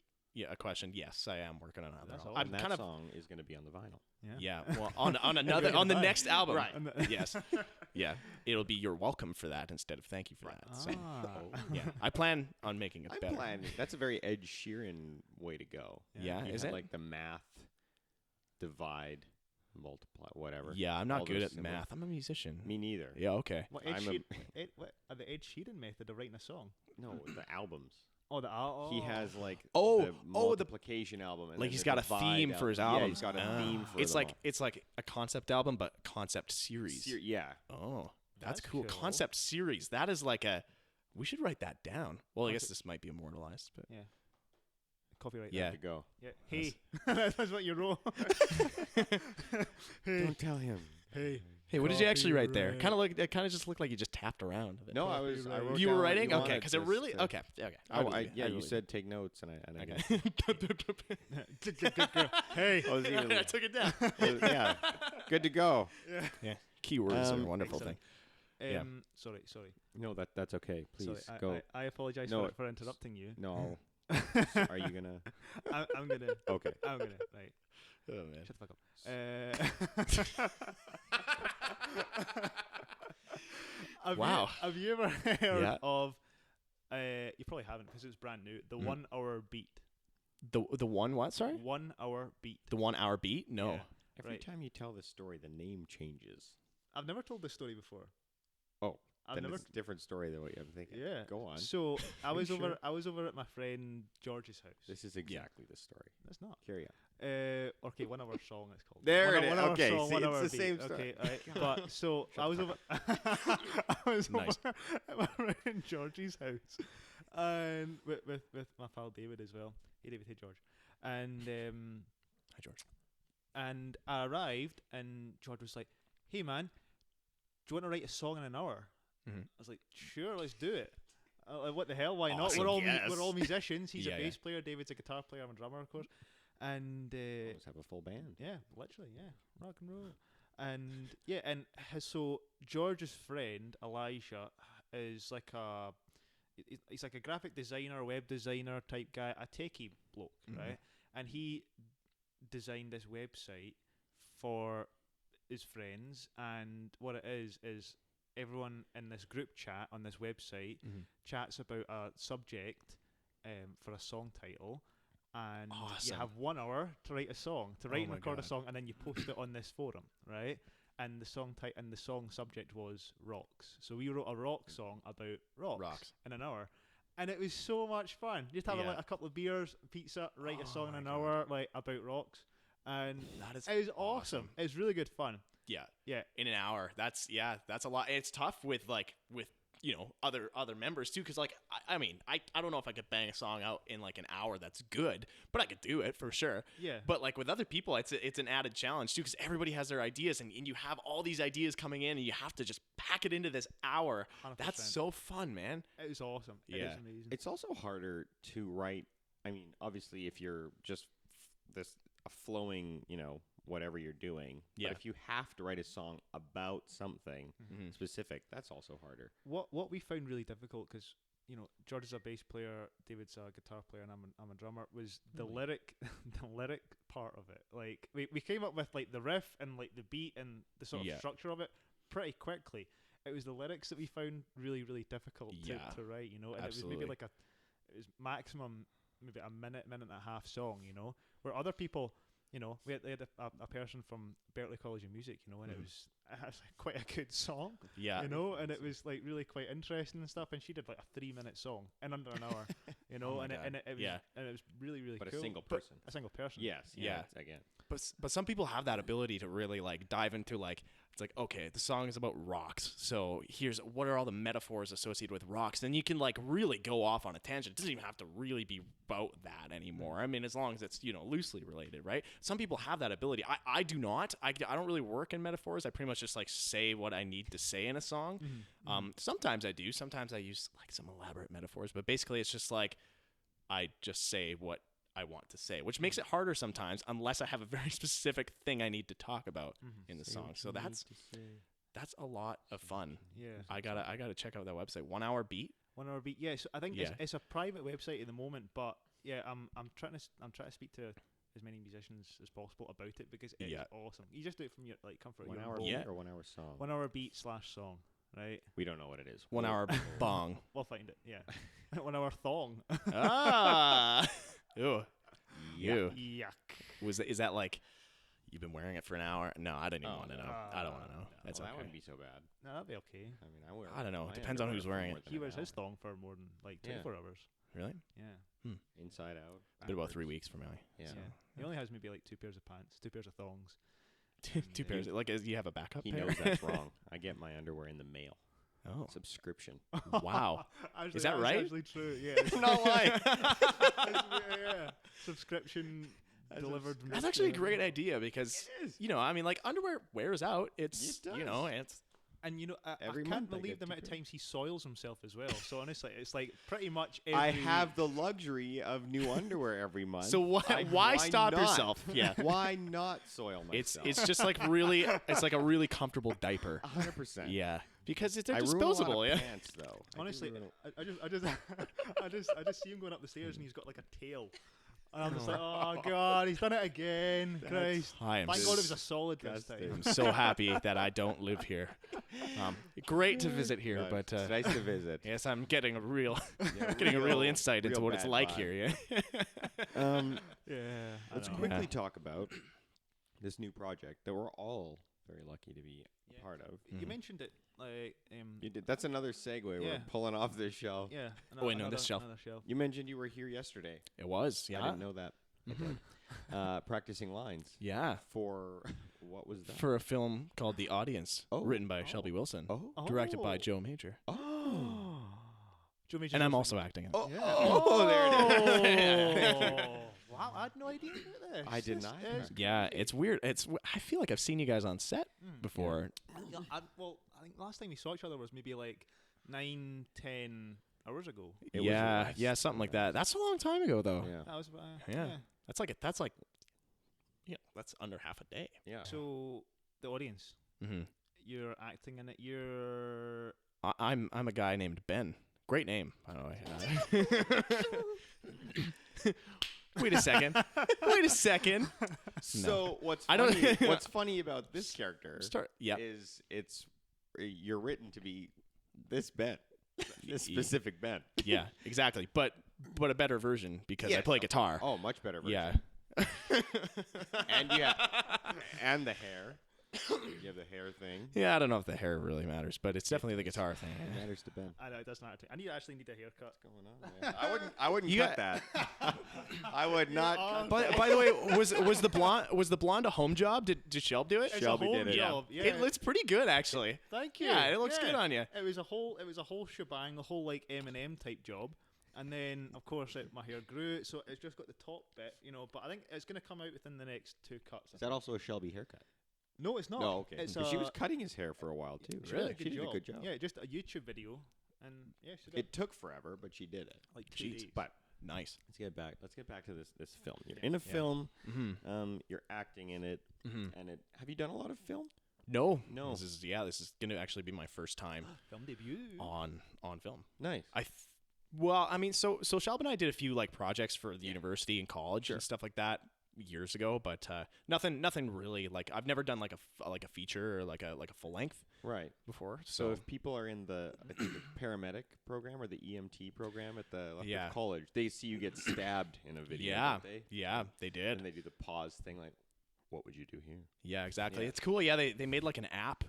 [SPEAKER 3] a question. Yes, I am working on another.
[SPEAKER 2] I'm that song is going to be on the vinyl.
[SPEAKER 3] Yeah. Well, on the next album.
[SPEAKER 2] Right.
[SPEAKER 3] Yes. Yeah. It'll be "You're Welcome" for that instead of "Thank You" for that. So, I plan on making it better.
[SPEAKER 2] That's a very Ed Sheeran way to go.
[SPEAKER 3] Yeah.
[SPEAKER 2] You
[SPEAKER 3] Is
[SPEAKER 2] have
[SPEAKER 3] it
[SPEAKER 2] like the math, divide, multiply, whatever?
[SPEAKER 3] Yeah, I'm not
[SPEAKER 2] All
[SPEAKER 3] good
[SPEAKER 2] those
[SPEAKER 3] at math. I'm a musician.
[SPEAKER 2] Me neither.
[SPEAKER 3] Yeah. Okay.
[SPEAKER 1] What the Ed Sheeran method of writing a song?
[SPEAKER 2] No, the albums.
[SPEAKER 1] He
[SPEAKER 2] has like
[SPEAKER 3] the
[SPEAKER 2] multiplication album. And
[SPEAKER 3] like
[SPEAKER 2] then
[SPEAKER 3] he's
[SPEAKER 2] the
[SPEAKER 3] got a
[SPEAKER 2] divide
[SPEAKER 3] theme for his album.
[SPEAKER 2] Yeah, he's got a theme for
[SPEAKER 3] it's
[SPEAKER 2] them
[SPEAKER 3] like
[SPEAKER 2] all.
[SPEAKER 3] it's like a concept album, but concept series.
[SPEAKER 2] Yeah.
[SPEAKER 3] Oh, that's cool.
[SPEAKER 1] cool.
[SPEAKER 3] Concept series. That is like we should write that down. Well, I guess this might be immortalized, but
[SPEAKER 1] copyright.
[SPEAKER 3] Yeah.
[SPEAKER 2] To go.
[SPEAKER 1] Yeah. Hey, that's what you roll.
[SPEAKER 2] Don't tell him.
[SPEAKER 1] Hey.
[SPEAKER 3] Hey, what did you actually write there? Kind of look. It kind of just looked like you just tapped around.
[SPEAKER 2] No, I wrote
[SPEAKER 3] You
[SPEAKER 2] down
[SPEAKER 3] were
[SPEAKER 2] what
[SPEAKER 3] writing?
[SPEAKER 2] you
[SPEAKER 3] Okay,
[SPEAKER 2] wanted
[SPEAKER 3] because it
[SPEAKER 2] just
[SPEAKER 3] really.
[SPEAKER 2] to-
[SPEAKER 3] Okay.
[SPEAKER 2] Yeah, you said take notes, and I
[SPEAKER 3] Okay.
[SPEAKER 1] Hey.
[SPEAKER 2] I was even-
[SPEAKER 3] I took it down.
[SPEAKER 2] yeah, good to go.
[SPEAKER 3] Yeah. Keywords are a wonderful
[SPEAKER 1] excellent.
[SPEAKER 3] thing. Yeah.
[SPEAKER 1] Sorry.
[SPEAKER 2] No, that's okay. Please
[SPEAKER 1] Sorry,
[SPEAKER 2] go.
[SPEAKER 1] I apologize
[SPEAKER 2] No,
[SPEAKER 1] for interrupting you.
[SPEAKER 2] No, are you gonna?
[SPEAKER 1] I'm gonna.
[SPEAKER 2] Okay.
[SPEAKER 1] I'm gonna. Right.
[SPEAKER 3] Oh man.
[SPEAKER 1] Shut the fuck up.
[SPEAKER 3] Wow.
[SPEAKER 1] Have you ever heard
[SPEAKER 3] Yeah.
[SPEAKER 1] of? You probably haven't because it's brand new. The 1 hour beat.
[SPEAKER 3] The one what? Sorry.
[SPEAKER 1] 1 hour beat.
[SPEAKER 3] The 1 hour beat? No.
[SPEAKER 1] Yeah.
[SPEAKER 2] Every
[SPEAKER 1] Right.
[SPEAKER 2] time you tell this story, the name changes.
[SPEAKER 1] I've never told this story before.
[SPEAKER 2] Oh,
[SPEAKER 1] I've
[SPEAKER 2] then
[SPEAKER 1] never.
[SPEAKER 2] it's a different story than what I'm thinking.
[SPEAKER 1] Yeah.
[SPEAKER 2] Go on.
[SPEAKER 1] So I was
[SPEAKER 2] you
[SPEAKER 1] over.
[SPEAKER 2] sure?
[SPEAKER 1] I was over at my friend George's house.
[SPEAKER 2] This is exactly the story.
[SPEAKER 1] That's not.
[SPEAKER 2] Carry on.
[SPEAKER 1] Okay, 1 hour song it's called.
[SPEAKER 2] There
[SPEAKER 1] One
[SPEAKER 2] it
[SPEAKER 1] hour-
[SPEAKER 2] is.
[SPEAKER 1] 1 hour
[SPEAKER 2] Okay,
[SPEAKER 1] song,
[SPEAKER 2] see,
[SPEAKER 1] 1
[SPEAKER 2] it's
[SPEAKER 1] hour
[SPEAKER 2] the
[SPEAKER 1] beat.
[SPEAKER 2] same story.
[SPEAKER 1] Okay, right. But so I was over. I was
[SPEAKER 3] Nice.
[SPEAKER 1] over at my friend George's house, and with my pal David as well. Hey David, hey George, and
[SPEAKER 3] Hi George.
[SPEAKER 1] and I arrived, and George was like, "Hey man, do you want to write a song in an hour?"
[SPEAKER 3] Mhm.
[SPEAKER 1] I was like, "Sure, let's do it." Like, what the hell? Why not?
[SPEAKER 3] Awesome,
[SPEAKER 1] We're
[SPEAKER 3] yes.
[SPEAKER 1] all musicians. He's
[SPEAKER 3] Yeah,
[SPEAKER 1] a
[SPEAKER 3] yeah.
[SPEAKER 1] bass player. David's a guitar player. I'm a drummer, of course. And
[SPEAKER 2] Always have a full band.
[SPEAKER 1] yeah, literally, yeah, rock and roll. And yeah, and so George's friend Elijah is like he's like a graphic designer, web designer type guy, a techie bloke,
[SPEAKER 3] Mhm.
[SPEAKER 1] right? And he designed this website for his friends, and what it is everyone in this group chat on this website
[SPEAKER 3] Mhm.
[SPEAKER 1] chats about a subject for a song title, and you
[SPEAKER 3] Awesome.
[SPEAKER 1] have 1 hour to write a song, to write and
[SPEAKER 3] my
[SPEAKER 1] record a
[SPEAKER 3] God.
[SPEAKER 1] song, and then you post it on this forum, right? And the song subject was rocks. So we wrote a rock song about rocks. In an hour, and it was so much fun. Just having
[SPEAKER 3] Yeah.
[SPEAKER 1] like a couple of beers, pizza, write a
[SPEAKER 3] Oh
[SPEAKER 1] song in
[SPEAKER 3] my
[SPEAKER 1] an
[SPEAKER 3] God.
[SPEAKER 1] hour, like about rocks, and
[SPEAKER 3] That is
[SPEAKER 1] it was awesome. It was really good fun.
[SPEAKER 3] Yeah.
[SPEAKER 1] Yeah.
[SPEAKER 3] In an hour. That's a lot. It's tough with other members too, because like I mean I don't know if I could bang a song out in like an hour that's good, but I could do it for sure.
[SPEAKER 1] Yeah.
[SPEAKER 3] But like with other people, it's an added challenge too, because everybody has their ideas, and you have all these ideas coming in, and you have to just pack it into this hour.
[SPEAKER 1] 100%.
[SPEAKER 3] That's so fun, man.
[SPEAKER 1] It was awesome. It
[SPEAKER 3] Yeah.
[SPEAKER 1] was amazing.
[SPEAKER 2] It's also harder to write. I mean, obviously, if you're just a flowing, whatever you're doing.
[SPEAKER 3] Yeah.
[SPEAKER 2] But if you have to write a song about something
[SPEAKER 3] Mhm.
[SPEAKER 2] specific, that's also harder.
[SPEAKER 1] What we found really difficult, because George is a bass player, David's a guitar player, and I'm a drummer, was the lyric the lyric part of it. Like we came up with like the riff and like the beat and the sort of
[SPEAKER 3] Yeah.
[SPEAKER 1] structure of it pretty quickly. It was the lyrics that we found really, really difficult
[SPEAKER 3] Yeah.
[SPEAKER 1] to write, and it was
[SPEAKER 3] Absolutely.
[SPEAKER 1] maybe like it was maximum maybe a minute and a half song, where other people, we had a person from Berklee College of Music, and it was actually quite a good song,
[SPEAKER 3] Yeah.
[SPEAKER 1] and it was like really quite interesting and stuff, and she did like a 3-minute song in under an hour,
[SPEAKER 3] Oh my
[SPEAKER 1] and
[SPEAKER 3] God.
[SPEAKER 1] it was
[SPEAKER 3] Yeah.
[SPEAKER 1] and it was really, really
[SPEAKER 2] But
[SPEAKER 1] cool.
[SPEAKER 2] a single person.
[SPEAKER 1] A single person.
[SPEAKER 2] Yes.
[SPEAKER 3] Yeah.
[SPEAKER 2] it's- Again.
[SPEAKER 3] But some people have that ability to really like dive into like, it's like, okay, the song is about rocks, so here's what are all the metaphors associated with rocks. Then you can like really go off on a tangent. It doesn't even have to really be about that anymore. I mean, as long as it's loosely related, right? Some people have that ability. I do not. I don't really work in metaphors. I pretty much just like say what I need to say in a song. Sometimes I do. Sometimes I use like some elaborate metaphors, but basically it's just like I just say what I want to say, which makes it harder sometimes unless I have a very specific thing I need to talk about in the song. So that's a lot of fun.
[SPEAKER 1] Yeah.
[SPEAKER 3] I gotta check out that website. 1 hour beat.
[SPEAKER 1] 1 hour beat. Yeah. So I think
[SPEAKER 3] Yeah.
[SPEAKER 1] it's a private website at the moment, but yeah, I'm trying to speak to as many musicians as possible about it, because it's
[SPEAKER 3] Yeah.
[SPEAKER 1] awesome. You just do it from your like comfort of
[SPEAKER 2] 1
[SPEAKER 1] your
[SPEAKER 2] hour
[SPEAKER 1] own
[SPEAKER 2] beat
[SPEAKER 1] home.
[SPEAKER 3] Yeah.
[SPEAKER 2] or 1 hour song.
[SPEAKER 1] 1 hour beat /song, right?
[SPEAKER 2] We don't know what it is.
[SPEAKER 3] 1 hour bong.
[SPEAKER 1] We'll find it. Yeah. 1 hour thong.
[SPEAKER 3] Ah. Ew. Ew.
[SPEAKER 1] Yuck.
[SPEAKER 3] Is that like you've been wearing it for an hour? No, I don't even
[SPEAKER 2] Oh,
[SPEAKER 3] want to
[SPEAKER 2] no.
[SPEAKER 3] know. I don't want to know.
[SPEAKER 1] No.
[SPEAKER 3] That's
[SPEAKER 2] Well, that
[SPEAKER 3] okay.
[SPEAKER 2] wouldn't be so bad.
[SPEAKER 1] No, that'd be okay.
[SPEAKER 2] I mean, I wear.
[SPEAKER 3] I don't know.
[SPEAKER 2] my
[SPEAKER 3] Depends on
[SPEAKER 2] underwear
[SPEAKER 3] who's
[SPEAKER 2] for
[SPEAKER 3] wearing
[SPEAKER 2] more
[SPEAKER 3] it.
[SPEAKER 2] than
[SPEAKER 1] He
[SPEAKER 2] an
[SPEAKER 1] wears his
[SPEAKER 2] hour.
[SPEAKER 1] thong for more than like
[SPEAKER 2] Yeah.
[SPEAKER 1] 24 hours.
[SPEAKER 3] Really?
[SPEAKER 1] Yeah.
[SPEAKER 2] Inside out.
[SPEAKER 3] Been about 3
[SPEAKER 2] backwards.
[SPEAKER 3] weeks for me.
[SPEAKER 2] Yeah.
[SPEAKER 1] So he only has maybe like 2 pairs of pants, 2 pairs of thongs.
[SPEAKER 3] Two pairs. Like, you have a backup
[SPEAKER 2] He
[SPEAKER 3] pair?
[SPEAKER 2] knows that's wrong. I get my underwear in the mail.
[SPEAKER 3] Oh.
[SPEAKER 2] Subscription.
[SPEAKER 3] Wow.
[SPEAKER 1] Actually,
[SPEAKER 3] Is that
[SPEAKER 1] that's
[SPEAKER 3] right?
[SPEAKER 1] Actually true. Yeah.
[SPEAKER 3] Not lying.
[SPEAKER 1] yeah. Subscription delivered.
[SPEAKER 3] That's actually a great idea because I mean, like underwear wears out. It's
[SPEAKER 2] It does.
[SPEAKER 3] it's
[SPEAKER 1] And I
[SPEAKER 2] Every
[SPEAKER 1] can't
[SPEAKER 2] month I
[SPEAKER 1] believe
[SPEAKER 2] get
[SPEAKER 1] the amount of
[SPEAKER 2] 2
[SPEAKER 1] times he soils himself as well. So honestly, it's like pretty much
[SPEAKER 2] I
[SPEAKER 1] every
[SPEAKER 2] have the luxury of new underwear every month.
[SPEAKER 3] so why stop
[SPEAKER 2] not?
[SPEAKER 3] yourself? Yeah.
[SPEAKER 2] Why not soil myself?
[SPEAKER 3] It's just like really it's like a really comfortable diaper.
[SPEAKER 2] 100%.
[SPEAKER 3] Yeah, because they're
[SPEAKER 2] I ruin a lot
[SPEAKER 3] disposable.
[SPEAKER 2] of
[SPEAKER 3] Yeah.
[SPEAKER 2] pants, though.
[SPEAKER 1] honestly. I just I just see him going up the stairs and he's got like a tail. And I'm just like, oh god, he's done it again. Christ.
[SPEAKER 3] I am
[SPEAKER 1] Thank God it was a solid this
[SPEAKER 2] disgusting.
[SPEAKER 1] time.
[SPEAKER 3] I'm so happy that I don't live here. Great to visit here,
[SPEAKER 2] No,
[SPEAKER 3] but
[SPEAKER 2] it's nice to visit.
[SPEAKER 3] yes, I'm getting a real
[SPEAKER 2] Yeah,
[SPEAKER 3] getting a real insight into
[SPEAKER 2] real
[SPEAKER 3] what it's
[SPEAKER 2] bad
[SPEAKER 3] like
[SPEAKER 2] vibe.
[SPEAKER 3] here. Yeah.
[SPEAKER 1] Yeah.
[SPEAKER 2] Let's
[SPEAKER 1] I know.
[SPEAKER 2] quickly
[SPEAKER 3] Yeah.
[SPEAKER 2] talk about this new project that we're all very lucky to be
[SPEAKER 1] Yeah.
[SPEAKER 2] a part of.
[SPEAKER 1] You mentioned it like
[SPEAKER 2] You did. That's another segue. We're
[SPEAKER 1] Yeah.
[SPEAKER 2] pulling off this shelf.
[SPEAKER 1] yeah.
[SPEAKER 3] Oh, wait, no, this shelf.
[SPEAKER 1] Another shelf.
[SPEAKER 2] You mentioned you were here yesterday.
[SPEAKER 3] It was,
[SPEAKER 2] I
[SPEAKER 3] yeah.
[SPEAKER 2] didn't know that. Practicing lines
[SPEAKER 3] Yeah.
[SPEAKER 2] for what was that?
[SPEAKER 3] For a film called The Audience,
[SPEAKER 2] Oh.
[SPEAKER 3] written by Shelby Wilson,
[SPEAKER 2] Oh.
[SPEAKER 3] directed by
[SPEAKER 1] Oh.
[SPEAKER 3] Joe Major.
[SPEAKER 2] Oh.
[SPEAKER 1] Joe Major's
[SPEAKER 3] And I'm
[SPEAKER 1] also-
[SPEAKER 3] also acting in it.
[SPEAKER 2] Oh.
[SPEAKER 1] Yeah.
[SPEAKER 2] Oh, there it is.
[SPEAKER 1] Wow, I had no idea about this.
[SPEAKER 2] I did
[SPEAKER 1] This
[SPEAKER 2] not
[SPEAKER 1] is-
[SPEAKER 2] either.
[SPEAKER 3] Yeah, it's weird. I feel like I've seen you guys on set before.
[SPEAKER 1] Well, I think last time we saw each other was maybe like 9-10 hours ago.
[SPEAKER 2] It was
[SPEAKER 3] Yeah,
[SPEAKER 2] less
[SPEAKER 3] yeah, something
[SPEAKER 2] than
[SPEAKER 3] like that. That's a long time ago, though.
[SPEAKER 2] Yeah.
[SPEAKER 1] That was
[SPEAKER 3] Yeah. That's like that's under half a day.
[SPEAKER 2] Yeah.
[SPEAKER 1] So the audience,
[SPEAKER 3] Mm-hmm.
[SPEAKER 1] you're acting in it. You're
[SPEAKER 3] I'm a guy named Ben. Great name, by the way. Wait a second. Wait a second.
[SPEAKER 2] So what's
[SPEAKER 3] I don't-
[SPEAKER 2] funny, what's funny about this character
[SPEAKER 3] Yeah.
[SPEAKER 2] is you're written to be this Ben, this specific Ben.
[SPEAKER 3] Yeah, exactly. But a better version because I
[SPEAKER 2] Yes.
[SPEAKER 3] play guitar.
[SPEAKER 2] Oh, much better version.
[SPEAKER 3] Yeah.
[SPEAKER 2] And and the hair. You have the hair thing.
[SPEAKER 3] Yeah, I don't know if the hair really matters, but it's definitely the guitar thing.
[SPEAKER 2] It matters to Ben.
[SPEAKER 1] I know it does not. I actually need a haircut.
[SPEAKER 2] Going on there. I wouldn't
[SPEAKER 3] You
[SPEAKER 2] cut that. I would not. cut
[SPEAKER 3] By the way, was the blonde a home job? Did Shelb do it?
[SPEAKER 1] It's
[SPEAKER 2] Shelby
[SPEAKER 1] a whole
[SPEAKER 2] did it.
[SPEAKER 1] job. Yeah.
[SPEAKER 3] It looks pretty good actually.
[SPEAKER 1] Thank you.
[SPEAKER 3] Yeah, it looks good on you.
[SPEAKER 1] It was a whole shebang, a whole like Eminem type job. And then, of course, my hair grew, so it's just got the top bit, But I think it's going to come out within the next 2 cuts.
[SPEAKER 2] Is that also a Shelby haircut?
[SPEAKER 1] No, it's not.
[SPEAKER 2] No, okay.
[SPEAKER 1] It's
[SPEAKER 2] Because she was cutting his hair for a while too.
[SPEAKER 1] she did a
[SPEAKER 2] She
[SPEAKER 1] good
[SPEAKER 2] did
[SPEAKER 1] job.
[SPEAKER 2] a good job.
[SPEAKER 1] Yeah, just a YouTube video, and yeah, she did
[SPEAKER 2] It took forever, but she did it.
[SPEAKER 1] like 2
[SPEAKER 3] Jeez.
[SPEAKER 1] days.
[SPEAKER 2] But
[SPEAKER 3] Nice.
[SPEAKER 2] let's get back to this film. You're in a film.
[SPEAKER 3] Mm-hmm.
[SPEAKER 2] You're acting in it,
[SPEAKER 3] Mm-hmm.
[SPEAKER 2] and have you done a lot of film?
[SPEAKER 3] No.
[SPEAKER 2] No.
[SPEAKER 3] This is gonna actually be my first time
[SPEAKER 1] Film debut.
[SPEAKER 3] on film.
[SPEAKER 2] Nice.
[SPEAKER 3] Well, I mean, so Shelb and I did a few like projects for the university and college and stuff like that years ago, but nothing really like I've never done like a feature or like a full length
[SPEAKER 2] Right.
[SPEAKER 3] before.
[SPEAKER 2] So if people are in the paramedic program or the EMT program at the
[SPEAKER 3] Yeah.
[SPEAKER 2] college, they see you get stabbed in a video.
[SPEAKER 3] yeah,
[SPEAKER 2] Don't they?
[SPEAKER 3] yeah, they did.
[SPEAKER 2] And they do the pause thing, like, what would you do here?
[SPEAKER 3] Yeah, exactly.
[SPEAKER 2] Yeah.
[SPEAKER 3] It's cool. Yeah, they made like an app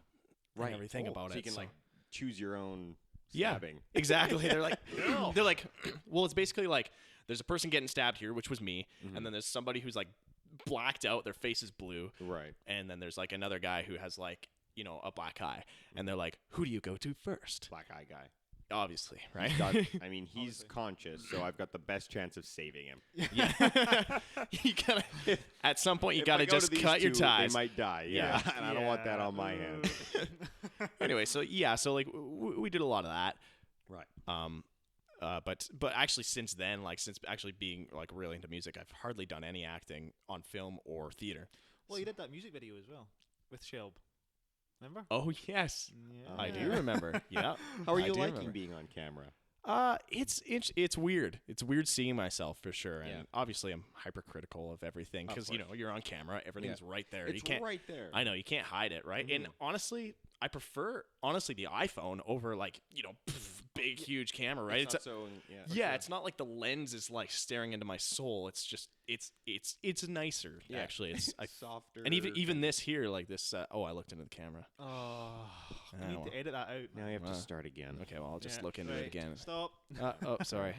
[SPEAKER 3] and
[SPEAKER 2] Right.
[SPEAKER 3] everything
[SPEAKER 2] Oh,
[SPEAKER 3] about
[SPEAKER 2] so
[SPEAKER 3] it.
[SPEAKER 2] you can like choose your own
[SPEAKER 3] Yeah.
[SPEAKER 2] stabbing.
[SPEAKER 3] Exactly. They're like, well, it's basically like there's a person getting stabbed here, which was me, and then there's somebody who's like blacked out, their face is blue,
[SPEAKER 2] Right.
[SPEAKER 3] and then there's like another guy who has like a black eye, and they're like, who do you go to first?
[SPEAKER 2] Black eye guy.
[SPEAKER 3] Obviously, right?
[SPEAKER 2] I mean, he's conscious, so I've got the best chance of saving him.
[SPEAKER 3] Yeah. You gotta at some point you
[SPEAKER 2] If
[SPEAKER 3] gotta
[SPEAKER 2] I go to
[SPEAKER 3] just
[SPEAKER 2] these
[SPEAKER 3] cut your
[SPEAKER 2] two,
[SPEAKER 3] ties.
[SPEAKER 2] They might die. Yeah.
[SPEAKER 3] Yeah.
[SPEAKER 2] And I don't want that on my hands.
[SPEAKER 3] Anyway, so like we did a lot of that.
[SPEAKER 2] Right.
[SPEAKER 3] But actually since then, like since actually being like really into music, I've hardly done any acting on film or theater.
[SPEAKER 1] Well, you did that music video as well with Shelb. Remember?
[SPEAKER 3] Oh yes,
[SPEAKER 1] Yeah.
[SPEAKER 3] I do remember. Yeah.
[SPEAKER 2] How are
[SPEAKER 3] I
[SPEAKER 2] you
[SPEAKER 3] do
[SPEAKER 2] liking
[SPEAKER 3] remember.
[SPEAKER 2] being on camera?
[SPEAKER 3] It's weird. It's weird seeing myself for sure, and
[SPEAKER 2] Yeah.
[SPEAKER 3] obviously I'm hypercritical of everything
[SPEAKER 2] Of
[SPEAKER 3] because
[SPEAKER 2] course.
[SPEAKER 3] you're on camera, everything's right there.
[SPEAKER 2] It's
[SPEAKER 3] you can't.
[SPEAKER 2] right there.
[SPEAKER 3] I know you can't hide it, right? And honestly, I prefer the iPhone over like big huge camera, right?
[SPEAKER 2] It's not so. Yeah.
[SPEAKER 3] Yeah, it's not like the lens is like staring into my soul. It's just it's nicer
[SPEAKER 2] Yeah.
[SPEAKER 3] actually. It's
[SPEAKER 2] softer.
[SPEAKER 3] and even this here like this. I looked into the camera.
[SPEAKER 1] Oh,
[SPEAKER 3] Ah,
[SPEAKER 1] I need
[SPEAKER 3] well.
[SPEAKER 1] to edit that out.
[SPEAKER 2] Now you have to
[SPEAKER 3] Wow.
[SPEAKER 2] start again.
[SPEAKER 3] Okay, well I'll just
[SPEAKER 1] Yeah,
[SPEAKER 3] look into
[SPEAKER 1] right.
[SPEAKER 3] it again.
[SPEAKER 1] Stop.
[SPEAKER 3] Oh, sorry.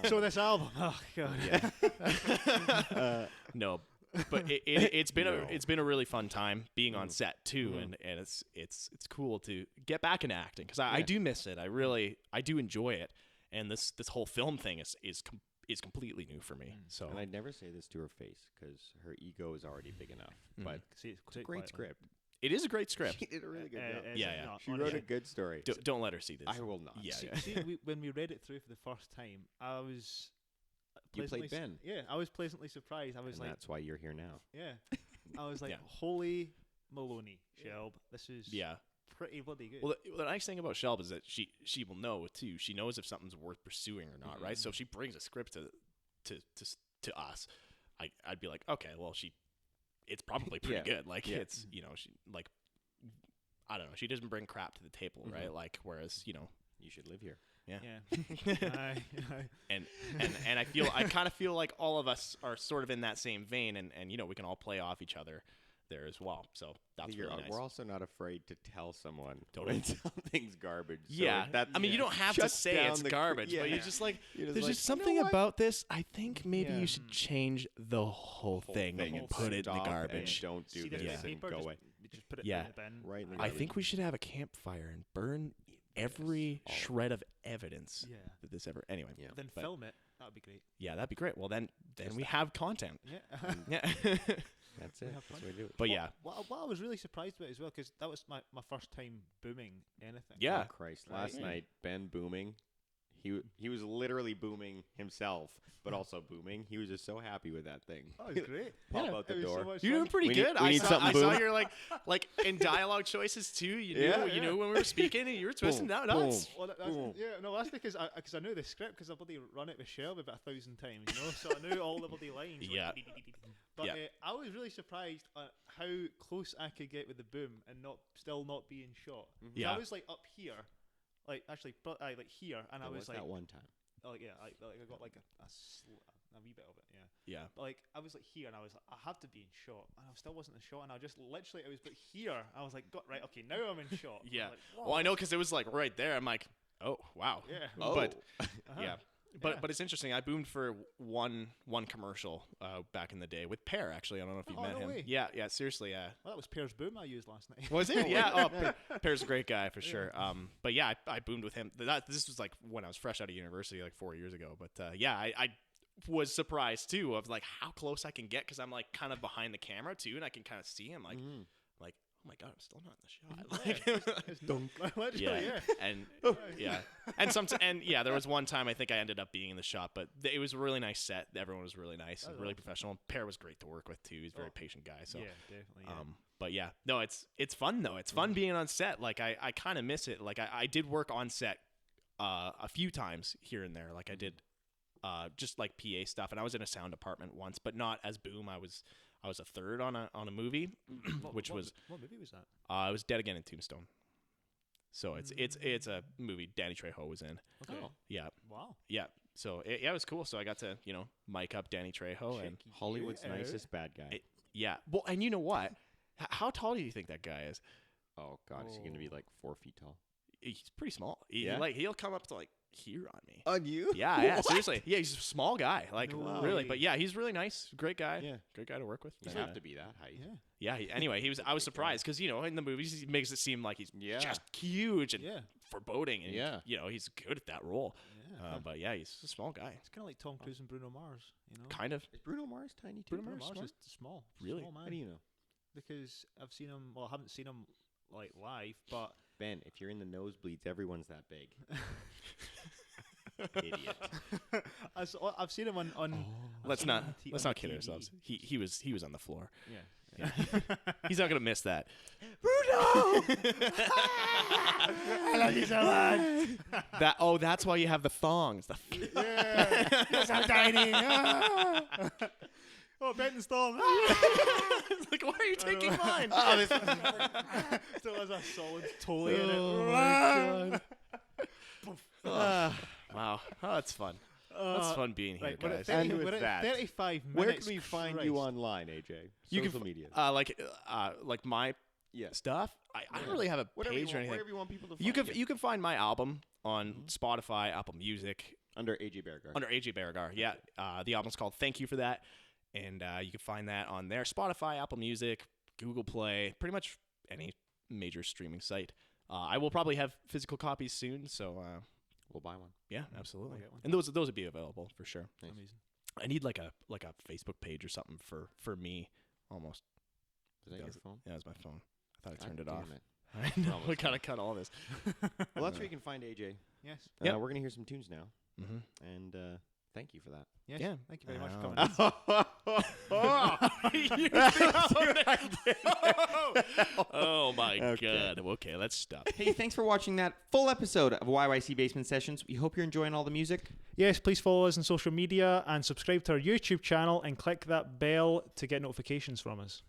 [SPEAKER 1] So this album. Oh god.
[SPEAKER 3] Yeah. No, but it's been
[SPEAKER 2] No.
[SPEAKER 3] it's been a really fun time being on set too, and it's cool to get back into acting because I do miss it. I do enjoy it, and this whole film thing is is completely new for me. So
[SPEAKER 2] And I'd never say this to her face because her ego is already big enough. But
[SPEAKER 1] See,
[SPEAKER 2] it's a great script.
[SPEAKER 3] it is a great script.
[SPEAKER 2] She did a really good job.
[SPEAKER 3] Yeah.
[SPEAKER 2] She wrote a good story.
[SPEAKER 3] Don't let her see this.
[SPEAKER 2] I will not.
[SPEAKER 3] Yeah.
[SPEAKER 1] See, when we read it through for the first time, I was.
[SPEAKER 2] You played
[SPEAKER 1] pleasantly
[SPEAKER 2] Ben.
[SPEAKER 1] Yeah, I was pleasantly surprised. I was
[SPEAKER 2] And
[SPEAKER 1] like,
[SPEAKER 2] that's why you're here now.
[SPEAKER 1] yeah, I was like,
[SPEAKER 3] Yeah.
[SPEAKER 1] holy Maloney, Shelb, this is pretty bloody good.
[SPEAKER 3] Well, the nice thing about Shelb is that she will know too. She knows if something's worth pursuing or not, right? So if she brings a script to us, I'd be like, okay, well, it's probably pretty good. Like it's she like I don't know. She doesn't bring crap to the table, right? Like whereas
[SPEAKER 2] You should live here.
[SPEAKER 3] Yeah.
[SPEAKER 1] Aye.
[SPEAKER 3] and I kind of feel like all of us are sort of in that same vein, and we can all play off each other there as well. So that's really nice.
[SPEAKER 2] We're also not afraid to tell someone
[SPEAKER 3] Totally.
[SPEAKER 2] when something's garbage. So
[SPEAKER 3] Yeah,
[SPEAKER 2] that,
[SPEAKER 3] I mean, you don't have to
[SPEAKER 2] shuts
[SPEAKER 3] say
[SPEAKER 2] down
[SPEAKER 3] it's
[SPEAKER 2] the
[SPEAKER 3] garbage, but you're
[SPEAKER 2] yeah.
[SPEAKER 3] just like,
[SPEAKER 2] You're
[SPEAKER 3] there's
[SPEAKER 2] like,
[SPEAKER 3] just
[SPEAKER 2] "You know
[SPEAKER 3] something
[SPEAKER 2] what?"
[SPEAKER 3] about this. I think maybe
[SPEAKER 1] Yeah.
[SPEAKER 3] you should change the whole thing
[SPEAKER 2] thing
[SPEAKER 3] and
[SPEAKER 2] and
[SPEAKER 3] put it in the
[SPEAKER 2] stop and
[SPEAKER 3] garbage.
[SPEAKER 2] don't do
[SPEAKER 1] See the
[SPEAKER 2] this
[SPEAKER 1] bit of
[SPEAKER 2] and
[SPEAKER 1] paper,
[SPEAKER 2] go
[SPEAKER 1] just-
[SPEAKER 2] away.
[SPEAKER 1] Just put it
[SPEAKER 3] Yeah.
[SPEAKER 1] in the bin.
[SPEAKER 2] Right in the
[SPEAKER 3] I
[SPEAKER 2] garbage.
[SPEAKER 3] think we should have a campfire and burn every
[SPEAKER 2] all of it.
[SPEAKER 3] shred of evidence
[SPEAKER 1] Yeah.
[SPEAKER 3] that this ever. Anyway,
[SPEAKER 2] Yeah.
[SPEAKER 1] Then
[SPEAKER 3] But-
[SPEAKER 1] film it. That would be great.
[SPEAKER 3] yeah, that'd be great. Well, then
[SPEAKER 2] Just
[SPEAKER 3] we have content.
[SPEAKER 1] Yeah.
[SPEAKER 3] Yeah,
[SPEAKER 2] That's
[SPEAKER 1] We
[SPEAKER 2] it.
[SPEAKER 1] have
[SPEAKER 2] That's
[SPEAKER 1] fun.
[SPEAKER 2] the way to do it.
[SPEAKER 3] but yeah,
[SPEAKER 1] What I was really surprised about as well, because that was my first time booming anything.
[SPEAKER 3] Yeah.
[SPEAKER 2] Oh, Christ. Last
[SPEAKER 1] Right.
[SPEAKER 2] night, Ben booming. He was literally booming himself, but also booming. He was just so happy with that thing.
[SPEAKER 1] That was great.
[SPEAKER 2] Pop
[SPEAKER 3] Yeah.
[SPEAKER 2] out the
[SPEAKER 1] It was so
[SPEAKER 2] door.
[SPEAKER 1] much
[SPEAKER 3] you're doing
[SPEAKER 1] fun.
[SPEAKER 3] pretty
[SPEAKER 2] We need-
[SPEAKER 3] good.
[SPEAKER 2] we
[SPEAKER 3] I
[SPEAKER 2] need
[SPEAKER 3] saw,
[SPEAKER 2] something
[SPEAKER 3] I saw
[SPEAKER 2] boom.
[SPEAKER 3] your like in dialogue choices too. You knew,
[SPEAKER 2] Yeah.
[SPEAKER 3] you knew when we were speaking, and you were twisting
[SPEAKER 2] Boom,
[SPEAKER 3] that nuts.
[SPEAKER 2] boom.
[SPEAKER 1] Well, that's,
[SPEAKER 2] Boom.
[SPEAKER 1] yeah, no, that's because I knew the script because I bloody run it with Shelby about 1,000 times, so I knew all the bloody lines.
[SPEAKER 3] Yeah.
[SPEAKER 1] But
[SPEAKER 3] Yeah.
[SPEAKER 1] I was really surprised at how close I could get with the boom and still not being shot. 'Cause
[SPEAKER 3] Yeah.
[SPEAKER 1] I was like up here, like actually, but I like here, and I
[SPEAKER 2] There
[SPEAKER 1] was like,
[SPEAKER 2] that one time.
[SPEAKER 1] like yeah, I got like a wee bit of it, yeah.
[SPEAKER 3] Yeah.
[SPEAKER 1] But like I was like here, and I was like, I have to be in shot, and I still wasn't in shot, and I just literally I was but here, I was like, got right, okay, now I'm in shot. I'm
[SPEAKER 3] Yeah.
[SPEAKER 1] like,
[SPEAKER 3] Well, I know because it was like right there. I'm like, oh wow.
[SPEAKER 1] Yeah.
[SPEAKER 3] But
[SPEAKER 1] Uh-huh.
[SPEAKER 3] yeah.
[SPEAKER 1] Yeah.
[SPEAKER 3] But it's interesting. I boomed for one commercial back in the day with Pear. Actually, I don't know if you
[SPEAKER 1] Oh,
[SPEAKER 3] met
[SPEAKER 1] no
[SPEAKER 3] him.
[SPEAKER 1] way.
[SPEAKER 3] Yeah. Seriously, yeah.
[SPEAKER 1] Well, that was Pear's boom I used last night.
[SPEAKER 3] Was it? Yeah. Oh, Pear's a great guy for sure. But yeah, I boomed with him. This was like when I was fresh out of university, like 4 years ago. But yeah, I was surprised too of like how close I can get because I'm like kind of behind the camera too, and I can kind of see him like oh my god, I'm still not in the shot. Like,
[SPEAKER 1] It's literally,
[SPEAKER 3] yeah. And yeah, and yeah, there was one time I think I ended up being in the shot, but it was a really nice set. Everyone was really nice, and really professional. Pear was great to work with too. He's a very patient guy. So
[SPEAKER 1] yeah, definitely. Yeah.
[SPEAKER 3] but yeah, no, it's fun though. It's fun being on set. Like I kind of miss it. Like I did work on set a few times here and there. Like I did just like PA stuff, and I was in a sound department once, but not as boom. I was a third on a movie, which was
[SPEAKER 1] what movie was that?
[SPEAKER 3] it was Dead Again in Tombstone. So it's a movie Danny Trejo was in.
[SPEAKER 1] Okay.
[SPEAKER 2] Oh.
[SPEAKER 3] Yeah,
[SPEAKER 1] Wow.
[SPEAKER 3] yeah. So it was cool. So I got to mic up Danny Trejo and
[SPEAKER 2] Hollywood's
[SPEAKER 1] Yeah.
[SPEAKER 2] nicest bad guy.
[SPEAKER 3] yeah. Well, and you know what? How tall do you think that guy is?
[SPEAKER 2] Oh God, is he gonna be like 4 feet tall?
[SPEAKER 3] He's pretty small.
[SPEAKER 2] Yeah?
[SPEAKER 3] He'll come up to like here on me.
[SPEAKER 2] On you?
[SPEAKER 3] Yeah, seriously. Yeah, he's a small guy. Like
[SPEAKER 1] No
[SPEAKER 3] really,
[SPEAKER 1] way.
[SPEAKER 3] but yeah, he's really nice. Great guy.
[SPEAKER 2] Yeah.
[SPEAKER 3] Great guy to work with.
[SPEAKER 2] You
[SPEAKER 3] Yeah.
[SPEAKER 2] have to be that height.
[SPEAKER 1] Yeah.
[SPEAKER 3] Yeah. Anyway, I was surprised because in the movies he makes it seem like he's
[SPEAKER 2] Yeah.
[SPEAKER 3] just huge and
[SPEAKER 1] Yeah.
[SPEAKER 3] foreboding, and
[SPEAKER 2] Yeah.
[SPEAKER 3] he's good at that role.
[SPEAKER 1] Yeah.
[SPEAKER 3] But yeah, he's a small guy.
[SPEAKER 1] It's kind of like Tom Cruise and Bruno Mars,
[SPEAKER 3] Kind of.
[SPEAKER 2] Is Bruno Mars tiny too?
[SPEAKER 3] Bruno
[SPEAKER 1] Bruno
[SPEAKER 3] Mars
[SPEAKER 1] Mars is small.
[SPEAKER 3] Really?
[SPEAKER 1] Small man.
[SPEAKER 2] How do you know?
[SPEAKER 1] Because I've seen him. Well, I haven't seen him like live, but
[SPEAKER 2] Ben, if you're in the nosebleeds, everyone's that big. Idiot.
[SPEAKER 1] I've seen him on.
[SPEAKER 3] Let's
[SPEAKER 1] on
[SPEAKER 3] not
[SPEAKER 1] the
[SPEAKER 3] let's
[SPEAKER 1] on
[SPEAKER 3] not
[SPEAKER 1] the
[SPEAKER 3] kid
[SPEAKER 1] TV.
[SPEAKER 3] ourselves. He was on the floor.
[SPEAKER 1] Yeah.
[SPEAKER 3] He's not gonna miss that.
[SPEAKER 1] I love you so much.
[SPEAKER 3] That's why you have the thongs.
[SPEAKER 1] Yeah. You're so tiny. Oh, Benton Storm.
[SPEAKER 3] It's like, why are you taking mine?
[SPEAKER 1] Oh, this still has a solid Tully in it.
[SPEAKER 3] Oh my God. Wow. Oh, that's fun. That's fun being here,
[SPEAKER 1] Right, we're
[SPEAKER 3] guys.
[SPEAKER 1] at, 30,
[SPEAKER 2] And with
[SPEAKER 1] we're at
[SPEAKER 2] that,
[SPEAKER 1] 35
[SPEAKER 2] Where
[SPEAKER 1] minutes.
[SPEAKER 2] can we find
[SPEAKER 1] Christ.
[SPEAKER 2] you online, AJ?
[SPEAKER 3] You can
[SPEAKER 2] Social media.
[SPEAKER 3] like my
[SPEAKER 2] Yes.
[SPEAKER 3] stuff. I don't really have a
[SPEAKER 2] Whatever
[SPEAKER 3] page
[SPEAKER 2] you
[SPEAKER 3] or
[SPEAKER 2] want,
[SPEAKER 3] anything.
[SPEAKER 2] wherever you want people to find
[SPEAKER 3] You can find my album on Spotify, Apple Music,
[SPEAKER 2] under AJ Baragar.
[SPEAKER 3] under AJ Baragar. Yeah. The album's called Thank You for That. And you can find that on there. Spotify, Apple Music, Google Play, pretty much any major streaming site. I will probably have physical copies soon, so
[SPEAKER 2] we'll buy one.
[SPEAKER 3] Yeah, absolutely.
[SPEAKER 1] I'll get one.
[SPEAKER 3] And those would be available for sure.
[SPEAKER 2] Nice.
[SPEAKER 1] Amazing.
[SPEAKER 3] I need like a Facebook page or something for me almost.
[SPEAKER 2] Is that your phone?
[SPEAKER 3] Yeah, it's my phone. I thought I turned it
[SPEAKER 2] God
[SPEAKER 3] off.
[SPEAKER 2] damn it.
[SPEAKER 3] I know.
[SPEAKER 2] Almost
[SPEAKER 3] We gotta cut all this.
[SPEAKER 2] Well, that's where you can find AJ.
[SPEAKER 1] Yes.
[SPEAKER 3] Yep.
[SPEAKER 2] We're going to hear some tunes now.
[SPEAKER 3] Mm-hmm.
[SPEAKER 2] And thank you for that.
[SPEAKER 1] Yes.
[SPEAKER 3] Yeah.
[SPEAKER 1] Thank you very much for coming.
[SPEAKER 3] Oh my
[SPEAKER 2] Okay.
[SPEAKER 3] God. Okay, let's stop.
[SPEAKER 2] Hey, thanks for watching that full episode of YYC Basement Sessions. We hope you're enjoying all the music.
[SPEAKER 1] Yes, please follow us on social media and subscribe to our YouTube channel and click that bell to get notifications from us.